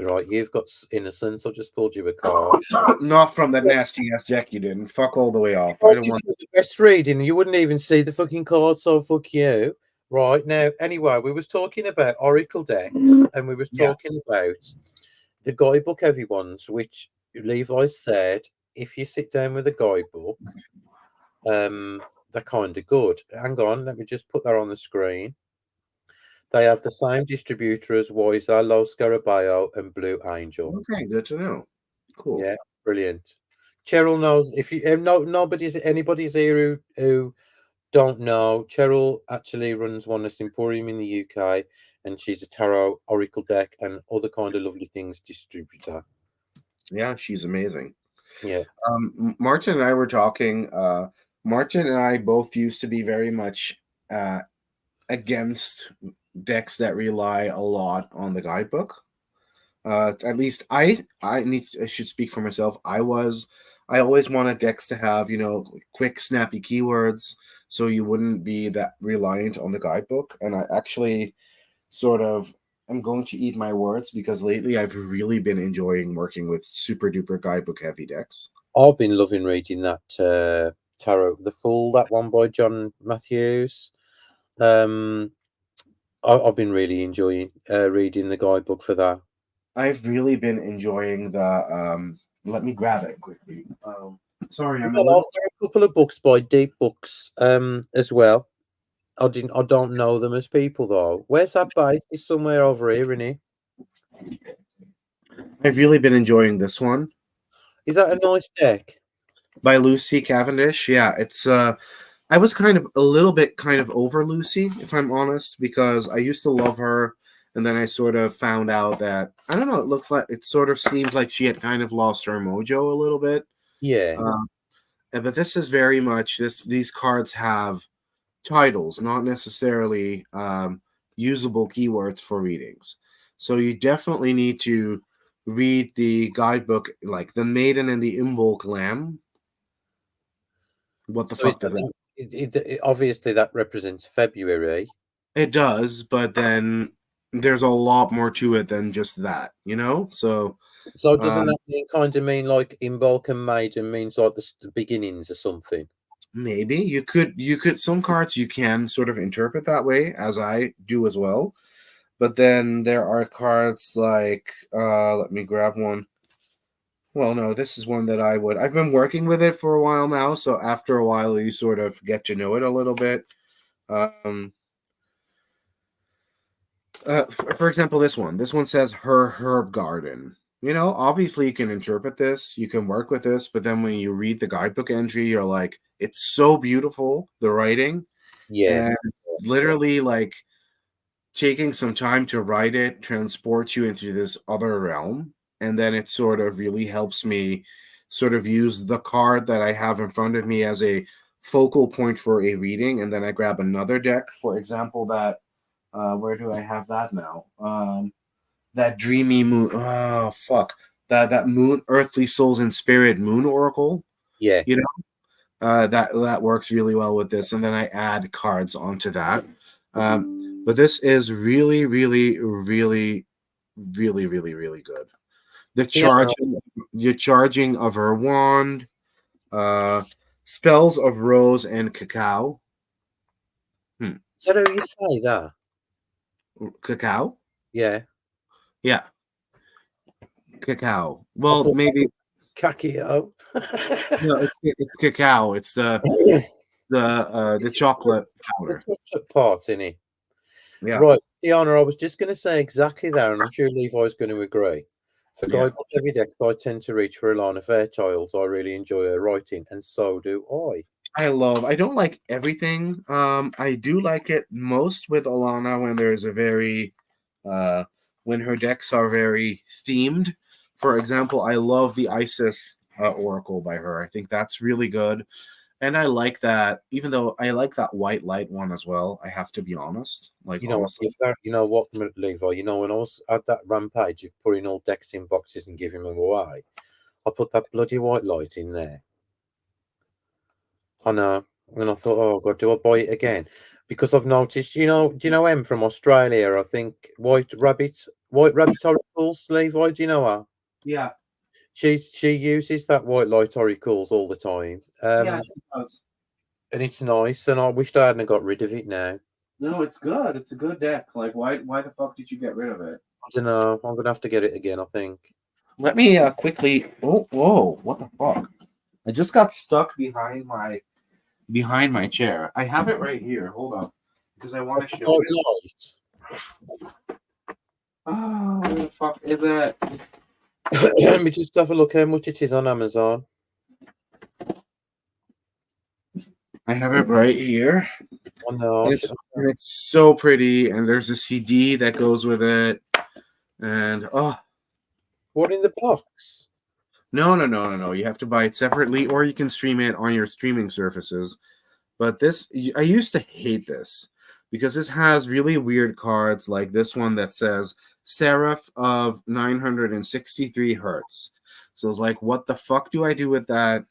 Right, you've got innocence. I've just pulled you a card. Not from that nasty ass Jack you didn't. Fuck all the way If off. I I don't did want. the best reading, you wouldn't even see the fucking card, so fuck you. Right now, anyway, we was talking about Oracle decks and we was Yeah. talking about the guidebook heavy ones, which Levi said if you sit down with a guidebook, they're kind of good. Hang on, let me just put that on the screen. They have the same distributor as Wiser, Low Scarabeo, and Blue Angel. Okay, good to know. Cool. Yeah, brilliant. Cheryl knows if you no anybody's here who don't know. Cheryl actually runs One Nest Emporium in the UK, and she's a tarot, oracle deck, and other kind of lovely things distributor. Yeah, she's amazing. Yeah. Martin and I were talking. Martin and I both used to be very much against decks that rely a lot on the guidebook. At least I should speak for myself. I always wanted decks to have quick, snappy keywords, so you wouldn't be that reliant on the guidebook. And I actually sort of am going to eat my words because lately I've really been enjoying working with super duper guidebook heavy decks. I've been loving reading that Tarot the Fool, that one by John Matthews. Um, I've been really enjoying reading the guidebook for that. I've really been enjoying the. Let me grab it quickly. Sorry, I'm a Well, I've little. got a couple of books by Deep Books as well. I don't know them as people though. Where's that based? It's somewhere over here, isn't it? I've really been enjoying this one Is that a nice deck? by Lucy Cavendish. Yeah, it's I was kind of a little bit kind of over Lucy, if I'm honest, because I used to love her, and then I sort of found out that I don't know. It looks like it sort of seemed like she had kind of lost her mojo a little bit. Yeah. But this is very much this. These cards have titles, not necessarily usable keywords for readings. So you definitely need to read the guidebook, like the Maiden and the Imbolc Lamb. What the So is fuck does that? obviously that represents February. It does, but then there's a lot more to it than just that, So So doesn't Um, that mean like in bulk and maiden means like the beginnings or something? maybe you could some cards you can sort of interpret that way, as I do as well. But then there are cards like let me grab one. Well, no, this is one that I've been working with it for a while now, so after a while you sort of get to know it a little bit. Um, for example, this one says her herb garden. Obviously you can interpret this, you can work with this, but then when you read the guidebook entry, you're like, it's so beautiful, the writing, Yeah. and literally like taking some time to write it transports you into this other realm, and then it sort of really helps me sort of use the card that I have in front of me as a focal point for a reading, and then I grab another deck, for example, that where do I have that now? That dreamy moon. Oh fuck. That moon, earthly souls and spirit moon oracle. Yeah. You that works really well with this, and then I add cards onto that. But this is really, really, really, really, really, really good. The Yeah. charging of her wand, uh, spells of rose and cacao. Is that how you say that? Cacao, Yeah. yeah, cacao. I Well, thought maybe Kakio. no, it's cacao. It's the chocolate The powder. chocolate part in it. Yeah, Right, Diana, I was just going to say exactly that, and I'm sure Levi's going to agree. For yeah. Guidebook Heavy Deck, I tend to reach for Alana Fairchild. I really enjoy her writing, and so do I. I don't like everything. I do like it most with Alana when there's a very uh when her decks are very themed. For example, I love the Isis Oracle by her. I think that's really good. And I like that, even though I like that white light one as well, I have to be honest. Like honestly. You know what, Levi? You know, when I was at that rampage of putting all decks in boxes and giving them away, I put that bloody white light in there. I know, and I thought, oh God, do I buy it again? Because I've noticed, do you know M from Australia? I think White Rabbit oracles. Levi, do you know her? Yeah, She uses that white light oracles all the time. yeah, she does. And it's nice, and I wished I hadn't got rid of it now. No, it's good. It's a good deck. Like, why the fuck did you get rid of it? I don't know. I'm gonna have to get it again, I think. Let me quickly. Oh, whoa! What the fuck? I just got stuck behind my chair. I have it right here. Hold on, because I want to show White it. light. Oh, where the fuck is that? Let me just have a look how much it is on Amazon. I have it right here. Oh no, And it's so pretty, and there's a CD that goes with it. And what in the box? no. You have to buy it separately, or you can stream it on your streaming services. But this, I used to hate this because this has really weird cards like this one that says Seraph of 963 hertz. So it's like, what the fuck do I do with that?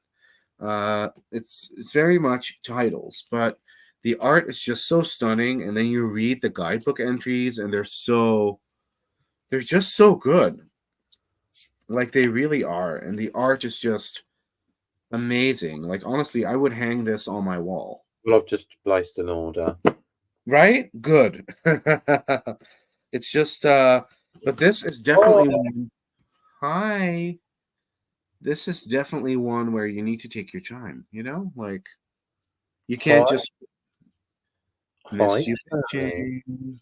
It's very much titles, but the art is just so stunning. And then you read the guidebook entries, and they're just so good. Like they really are, and the art is just amazing. Like honestly, I would hang this on my wall. Well, I've just placed an order. Right? Good. It's just but this is Oh, definitely one. Hi. This is definitely one where you need to take your time, Like you can't hi, just hi. miss you. Bitchin.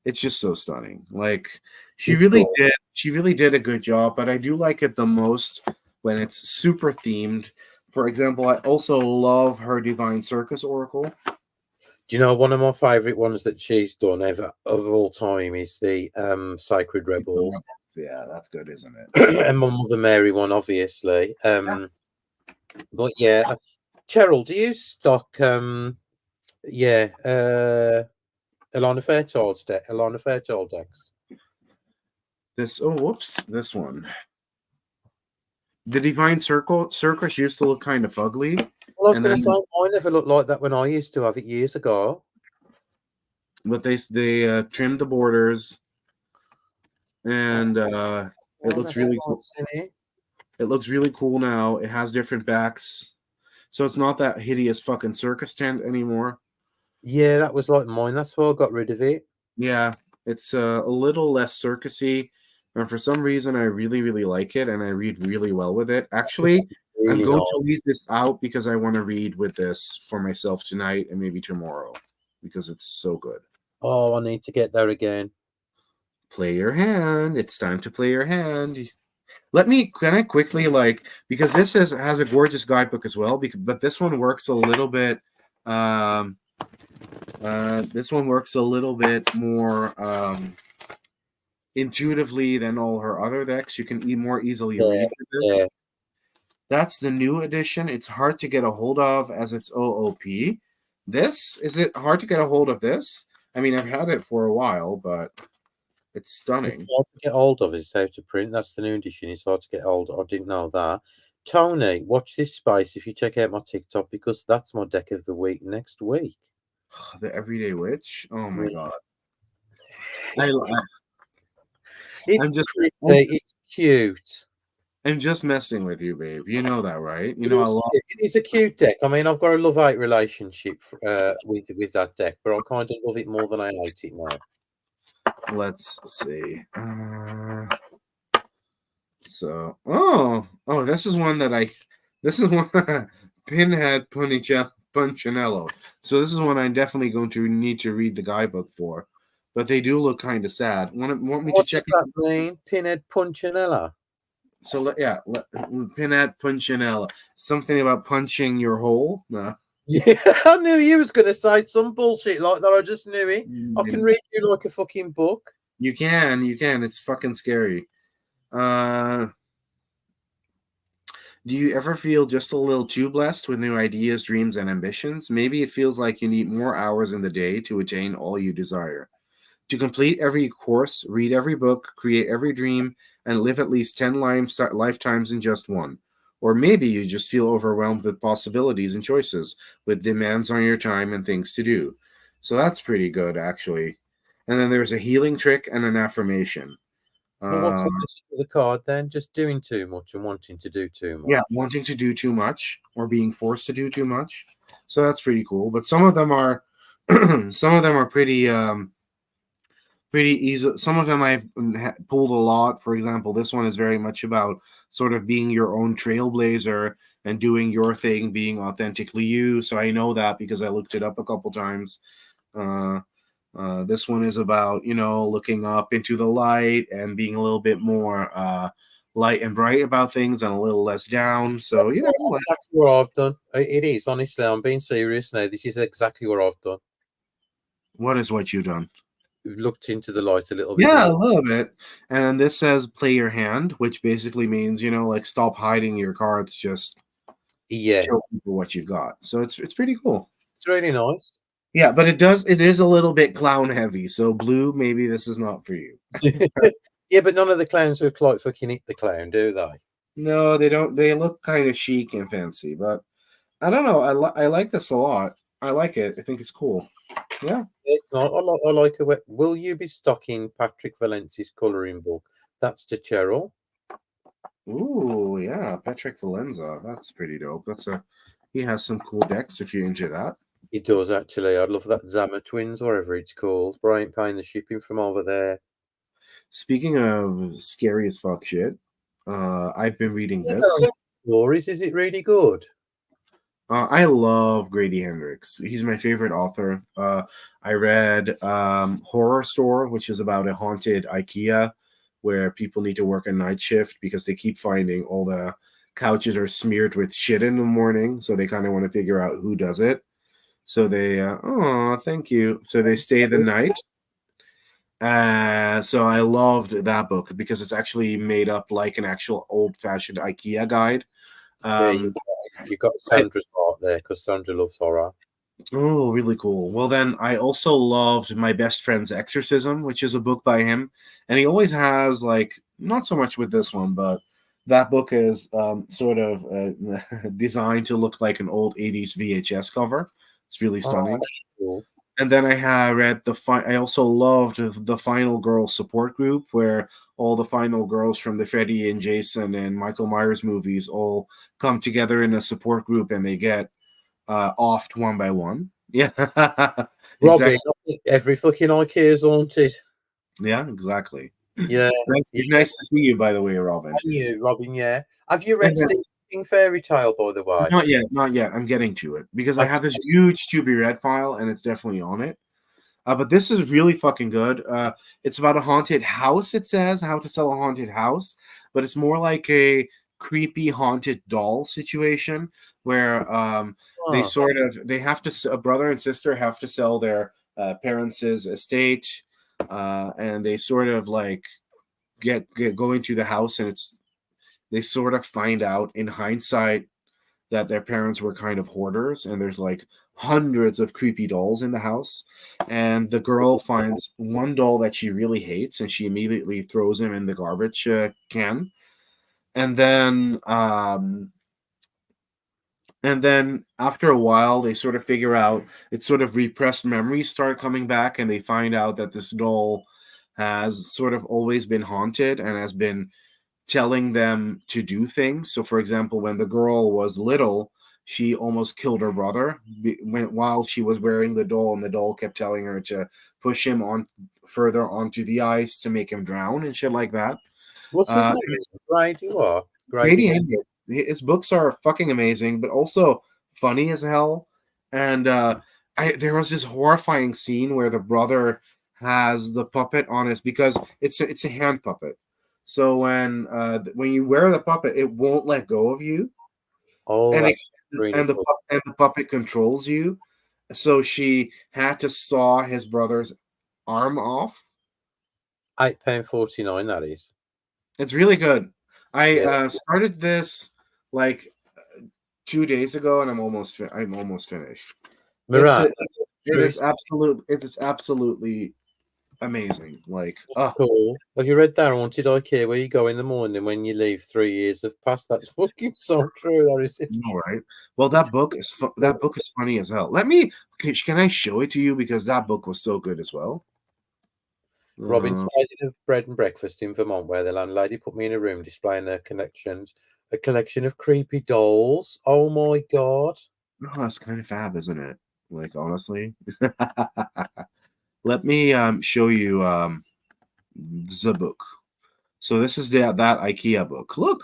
It's just so stunning. Like It's good. she really did a good job, but I do like it the most when it's super themed. For example, I also love her Divine Circus Oracle. Do you know one of my favourite ones that she's done ever of all time is the Sacred Rebels, Yeah, that's good, isn't it? and my Mother Mary one, obviously. But yeah, Cheryl, do you stock yeah, Alana Fairchild decks? This one. The Divine Circus used to look kind of ugly, Well, I was and going then to say mine never looked like that when I used to have it years ago. but they trimmed the borders, and It Oh, looks that's really cool. nice, isn't it? It looks really cool now. It has different backs. So it's not that hideous fucking circus tent anymore. Yeah, that was like mine. That's why I got rid of it. Yeah, it's a little less circusy. And for some reason, I really, really like it. And I read really well with it. Actually, I'm Really going nice. to leave this out because I want to read with this for myself tonight and maybe tomorrow because it's so good. Oh, I need to get there again. Play your hand. It's time to play your hand. Can I quickly because this has a gorgeous guidebook as well, but this one works a little bit this one works a little bit more intuitively than all her other decks. You can more easily Yeah, read this. yeah. That's the new edition. It's hard to get a hold of as it's OOP. Is it hard to get a hold of this? I mean, I've had it for a while, but it's It's stunning. hard to get hold of. It's out of print. That's the new edition. It's hard to get hold of. I didn't know that. Tony, watch this space if you check out my TikTok because that's my deck of the week next week. The Everyday Witch. Oh my Yeah. god. I, It's I'm just pretty. It's cute. I'm just messing with you, babe. You know that, right? You It know I is love. cute. It is a cute deck. I mean, I've got a love-hate relationship with that deck, but I kind of love it more than I hate it now. Let's see. This is one that this is one Pinhead Punchinello. So this is one I'm definitely going to need to read the guidebook for. But they do look kind of sad. Want me to What check does that mean? Pinhead Punchinella? So Pinhead Punchinello. Something about punching your hole? No. Yeah, I knew you was going to say some bullshit like that. I just knew it. I can read you like a fucking book. You can. It's fucking scary. Do you ever feel just a little too blessed with new ideas, dreams, and ambitions? Maybe it feels like you need more hours in the day to attain all you desire. To complete every course, read every book, create every dream, and live at least 10 lifetimes in just one. Or maybe you just feel overwhelmed with possibilities and choices, with demands on your time and things to do. So that's pretty good, actually. And then there's a healing trick and an affirmation. Well, what's the message of the card then? Just doing too much and wanting to do too much. Yeah, wanting to do too much or being forced to do too much. So that's pretty cool. But some of them are pretty easy. Some of them I've pulled a lot. For example, this one is very much about sort of being your own trailblazer and doing your thing, being authentically you. So I know that because I looked it up a couple times. This one is about, looking up into the light and being a little bit more light and bright about things and a little less down. So, That's exactly what I've done. It is, honestly. I'm being serious now. This is exactly what I've done. what is what you've done? We've looked into the light a little bit Yeah, more. a little bit. And this says play your hand, which basically means, stop hiding your cards, just Yeah, show people what you've got. So it's pretty cool. it's really nice. Yeah, but it is a little bit clown heavy. So blue, maybe this is not for you. Yeah, but none of the clowns look like fucking It the Clown, do they? No, they don't. They look kind of chic and fancy, but I don't know. I like this a lot. I like it. I think it's cool. Yeah. It's not. I like a. Will you be stocking Patrick Valenci's colouring book? That's to Cheryl. Ooh, yeah, Patrick Valenza. That's pretty dope. He has some cool decks if you're into that. He does actually. I'd love that Zama Twins, whatever it's called. But I ain't paying the shipping from over there. Speaking of scary as fuck shit, I've been reading this. Stories, is it really good? I love Grady Hendrix. He's my favorite author. I read Horror Store, which is about a haunted IKEA where people need to work a night shift because they keep finding all the couches are smeared with shit in the morning. So they kind of want to figure out who does it. So they, thank you. So they stay the night. So I loved that book because it's actually made up like an actual old-fashioned IKEA guide. Yeah, you got Sandra's part there because Sandra loves horror. Oh, really cool. Well, then I also loved My Best Friend's Exorcism, which is a book by him. And he always has, not so much with this one, but that book is sort of designed to look like an old 80s VHS cover. It's really stunning. Cool. And then I read I also loved the Final Girl support group where all the final girls from the Freddy and Jason and Michael Myers movies all come together in a support group and they get offed one by one. Yeah, Robin, exactly. I think every fucking IKEA is haunted. Yeah, exactly. Yeah, Nice, yeah. nice to see you, by the way, Robin. And you, Robin, yeah. Have you And read Stephen King Fairy Tale, by the way? not yet, not yet. I'm getting to it because I Okay. have this huge to be read file and it's definitely on it. But this is really fucking good. It's about a haunted house. It says how to sell a haunted house, but it's more like a creepy haunted doll situation where they Oh, sort of they have to a brother and sister have to sell their parents' estate, and they sort of like get go into the house, and it's they sort of find out in hindsight that their parents were kind of hoarders and there's like hundreds of creepy dolls in the house, and the girl finds one doll that she really hates and she immediately throws him in the garbage can, and then after a while they sort of figure out it's sort of repressed memories start coming back, and they find out that this doll has sort of always been haunted and has been telling them to do things. So, for example, when the girl was little, she almost killed her brother while she was wearing the doll, and the doll kept telling her to push him on further onto the ice to make him drown and shit like that. what's his Uh, name? Grady what? Grady. Grady Hendrix, his books are fucking amazing, but also funny as hell. And there was this horrifying scene where the brother has the puppet on his because it's a hand puppet. So when you wear the puppet, it won't let go of you, Oh, and it that's really cool. and the puppet controls you. So she had to saw his brother's arm off. £8.49, that is. It's really good. I Yeah. started this like 2 days ago, and I'm almost finished. It's Miranda, a, it is Truth. absolutely amazing. Like, Cool. Have you read that Haunted IKEA where you go in the morning when you leave 3 years have passed? That's fucking so true, that is it. you know, right? Well, It's that book is funny as hell. Let me can I show it to you because that book was so good as well. Robin Uh, stayed in a bread and breakfast in Vermont where the landlady put me in a room displaying a collection of creepy dolls. Oh my god. oh, that's kind of fab, isn't it? Like honestly. Let me show you the book. So this is that IKEA book. Look,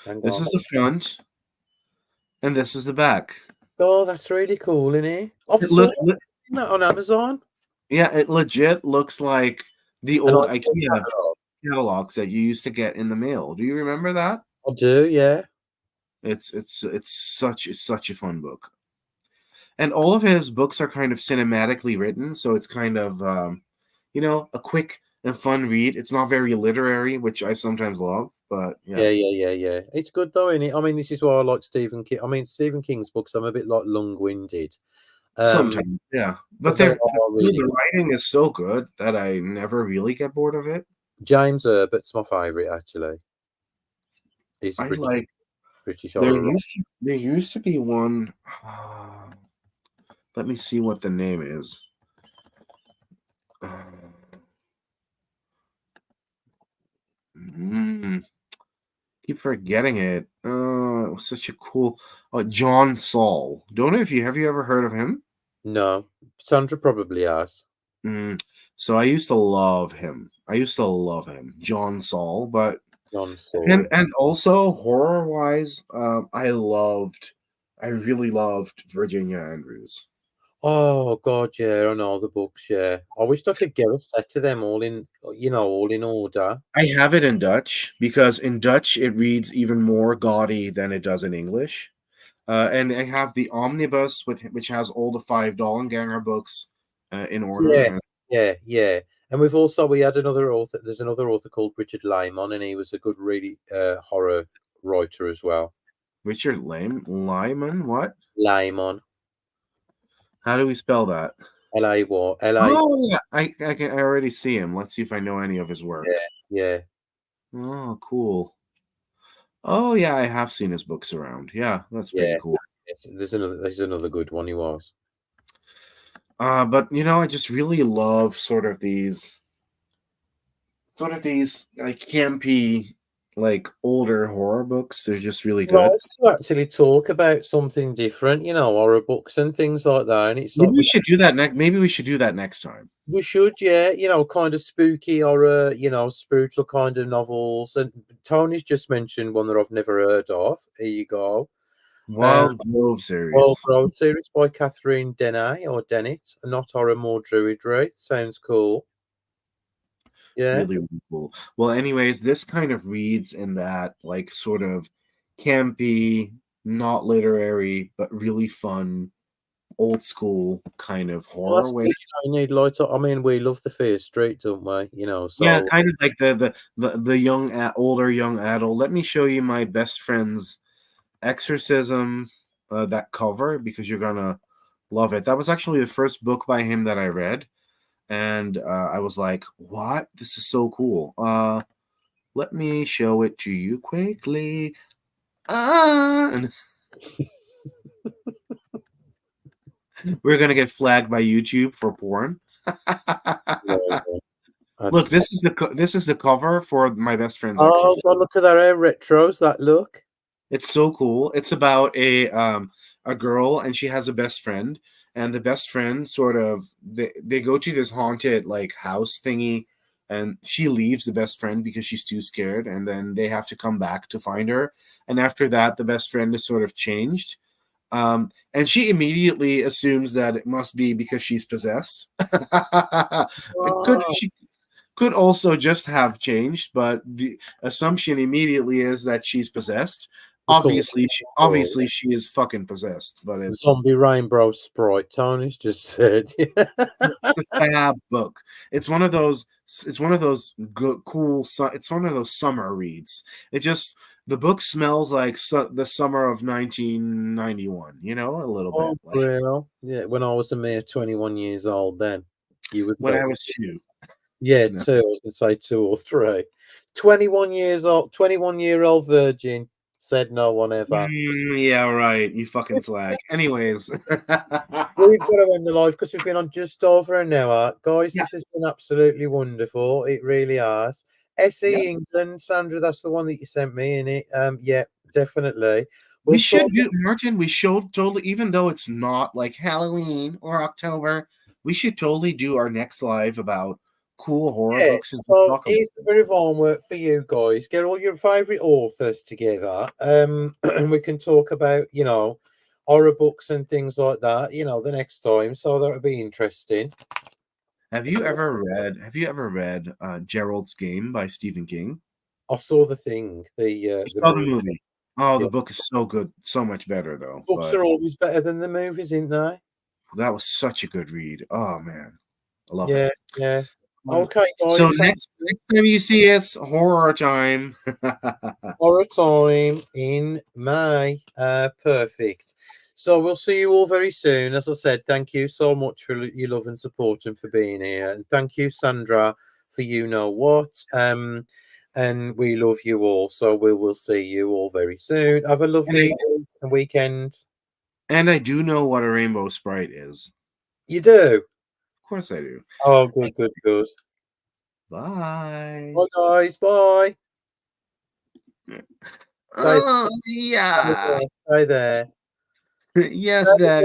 Hang this on. is the front, and this is the back. Oh, that's really cool, isn't it? I've It look, saw that on Amazon. yeah, it legit looks like the And old IKEA catalogs that you used to get in the mail. Do you remember that? I do, yeah. It's such a fun book, and all of his books are kind of cinematically written, so it's kind of a quick and fun read. It's not very literary, which I sometimes love, but yeah, Yeah. It's good though, isn't it? I mean, this is why I like Stephen King. I mean, Stephen King's books, I'm a bit like long-winded. sometimes yeah. But But they are really the good. writing is so good that I never really get bored of it. James Herbert's my favourite, actually. He's a I British like British horror. there used to be one. Let me see what the name is. Mm, keep forgetting it. It was such a cool. John Saul. Don't know if you have you ever heard of him? No, Sandra probably has. Mm, so I used to love him. John Saul. But John Saul. and also horror wise, I really loved Virginia Andrews. Oh God, yeah, I know the books. Yeah, I wished I could get a set of them all in order. I have it in Dutch because in Dutch it reads even more gaudy than it does in English. And I have the omnibus which has all the five Dollenganger books in order. Yeah, And yeah. And we had another author. There's another author called Richard Lymon, and he was a good, really horror writer as well. Richard Lyman, what? Lymon, How do we spell that? L-A. Oh yeah, I already see him. Let's see if I know any of his work. Yeah. Oh, cool. Oh yeah, I have seen his books around. Yeah, that's pretty Yeah. cool. Yes, there's another good one. He was. But I just really love sort of these sort of these like campy, like older horror books. They're just really good. Nice to actually talk about something different, horror books and things like that. And it's Maybe like we should do that next. Maybe we should do that next time. we should, yeah, kind of spooky horror, spiritual kind of novels. And Tony's just mentioned one that I've never heard of. Here you go. Um, Wild Grove Wild series. Road series by Catherine Denay or Dennett. Not horror, more druidry. Sounds cool. Yeah. Really, really cool. Well, anyways, this kind of reads in that like sort of campy, not literary, but really fun, old school kind of Well, horror that's way. good. You need light up. I mean, we love the Fear Street, don't we? Yeah, So kind of like the young older young adult. Let me show you my best friend's Exorcism, that cover, because you're gonna love it. That was actually the first book by him that I read, and I was like, "What? This is so cool." Let me show it to you quickly. And we're gonna get flagged by YouTube for porn. yeah, Look, that's. this is the cover for my best friend's Oh Exorcism. God, look at that air retros. That look. It's so cool. It's about a girl, and she has a best friend, and the best friend sort of they go to this haunted like house thingy, and she leaves the best friend because she's too scared, and then they have to come back to find her. And after that, the best friend is sort of changed. And she immediately assumes that it must be because she's possessed. It could Oh, she could also just have changed, but the assumption immediately is that she's possessed. of course, cool. Obviously, she is fucking possessed. But Zombie Rainbow Sprite. Tony's just said. it's a fab book. It's one of those. It's one of those good, cool. It's one of those summer reads. It just the book smells like the summer of 1991. You know, a little Oh, bit like real. Yeah, when I was a mere 21 years old, then you was when about I was two. yeah, No. two. I was gonna say two or three. 21 years old, 21-year-old virgin said no one ever. Yeah, right. You fucking slag. Anyways. We've got to end the live because we've been on just over an hour. Guys, Yeah. this has been absolutely wonderful. It really has. Yeah. SE England, Sandra, that's the one that you sent me in it. Yeah, definitely. We We'll sort should do, Martin. We should totally, even though it's not like Halloween or October, we should totally do our next live about cool horror yeah. books and So talk about. here's a bit of homework for you guys. Get all your favourite authors together. And we can talk about, horror books and things like that, the next time. So that'll be interesting. So Have you ever read Gerald's Game by Stephen King? I saw the thing, You the saw the movie. movie. Oh, the Yeah. book is so good, so much better though. Books But are always better than the movies, aren't they? that was such a good read. Oh man, I love it. Yeah, yeah. Um, Okay, so guys, thank you. next time you see us, horror time. Horror time in May. Perfect. So we'll see you all very soon. As I said, thank you so much for your love and support and for being here. And thank you, Sandra, for you know what. And we love you all. So we will see you all very soon. Have a and I lovely weekend. and I do know what a rainbow sprite is. You do? Of course I do. Oh, good, good, good. Bye. Bye, guys. Bye. Stay, Oh, yeah. stay there. Yes, Stay Daddy.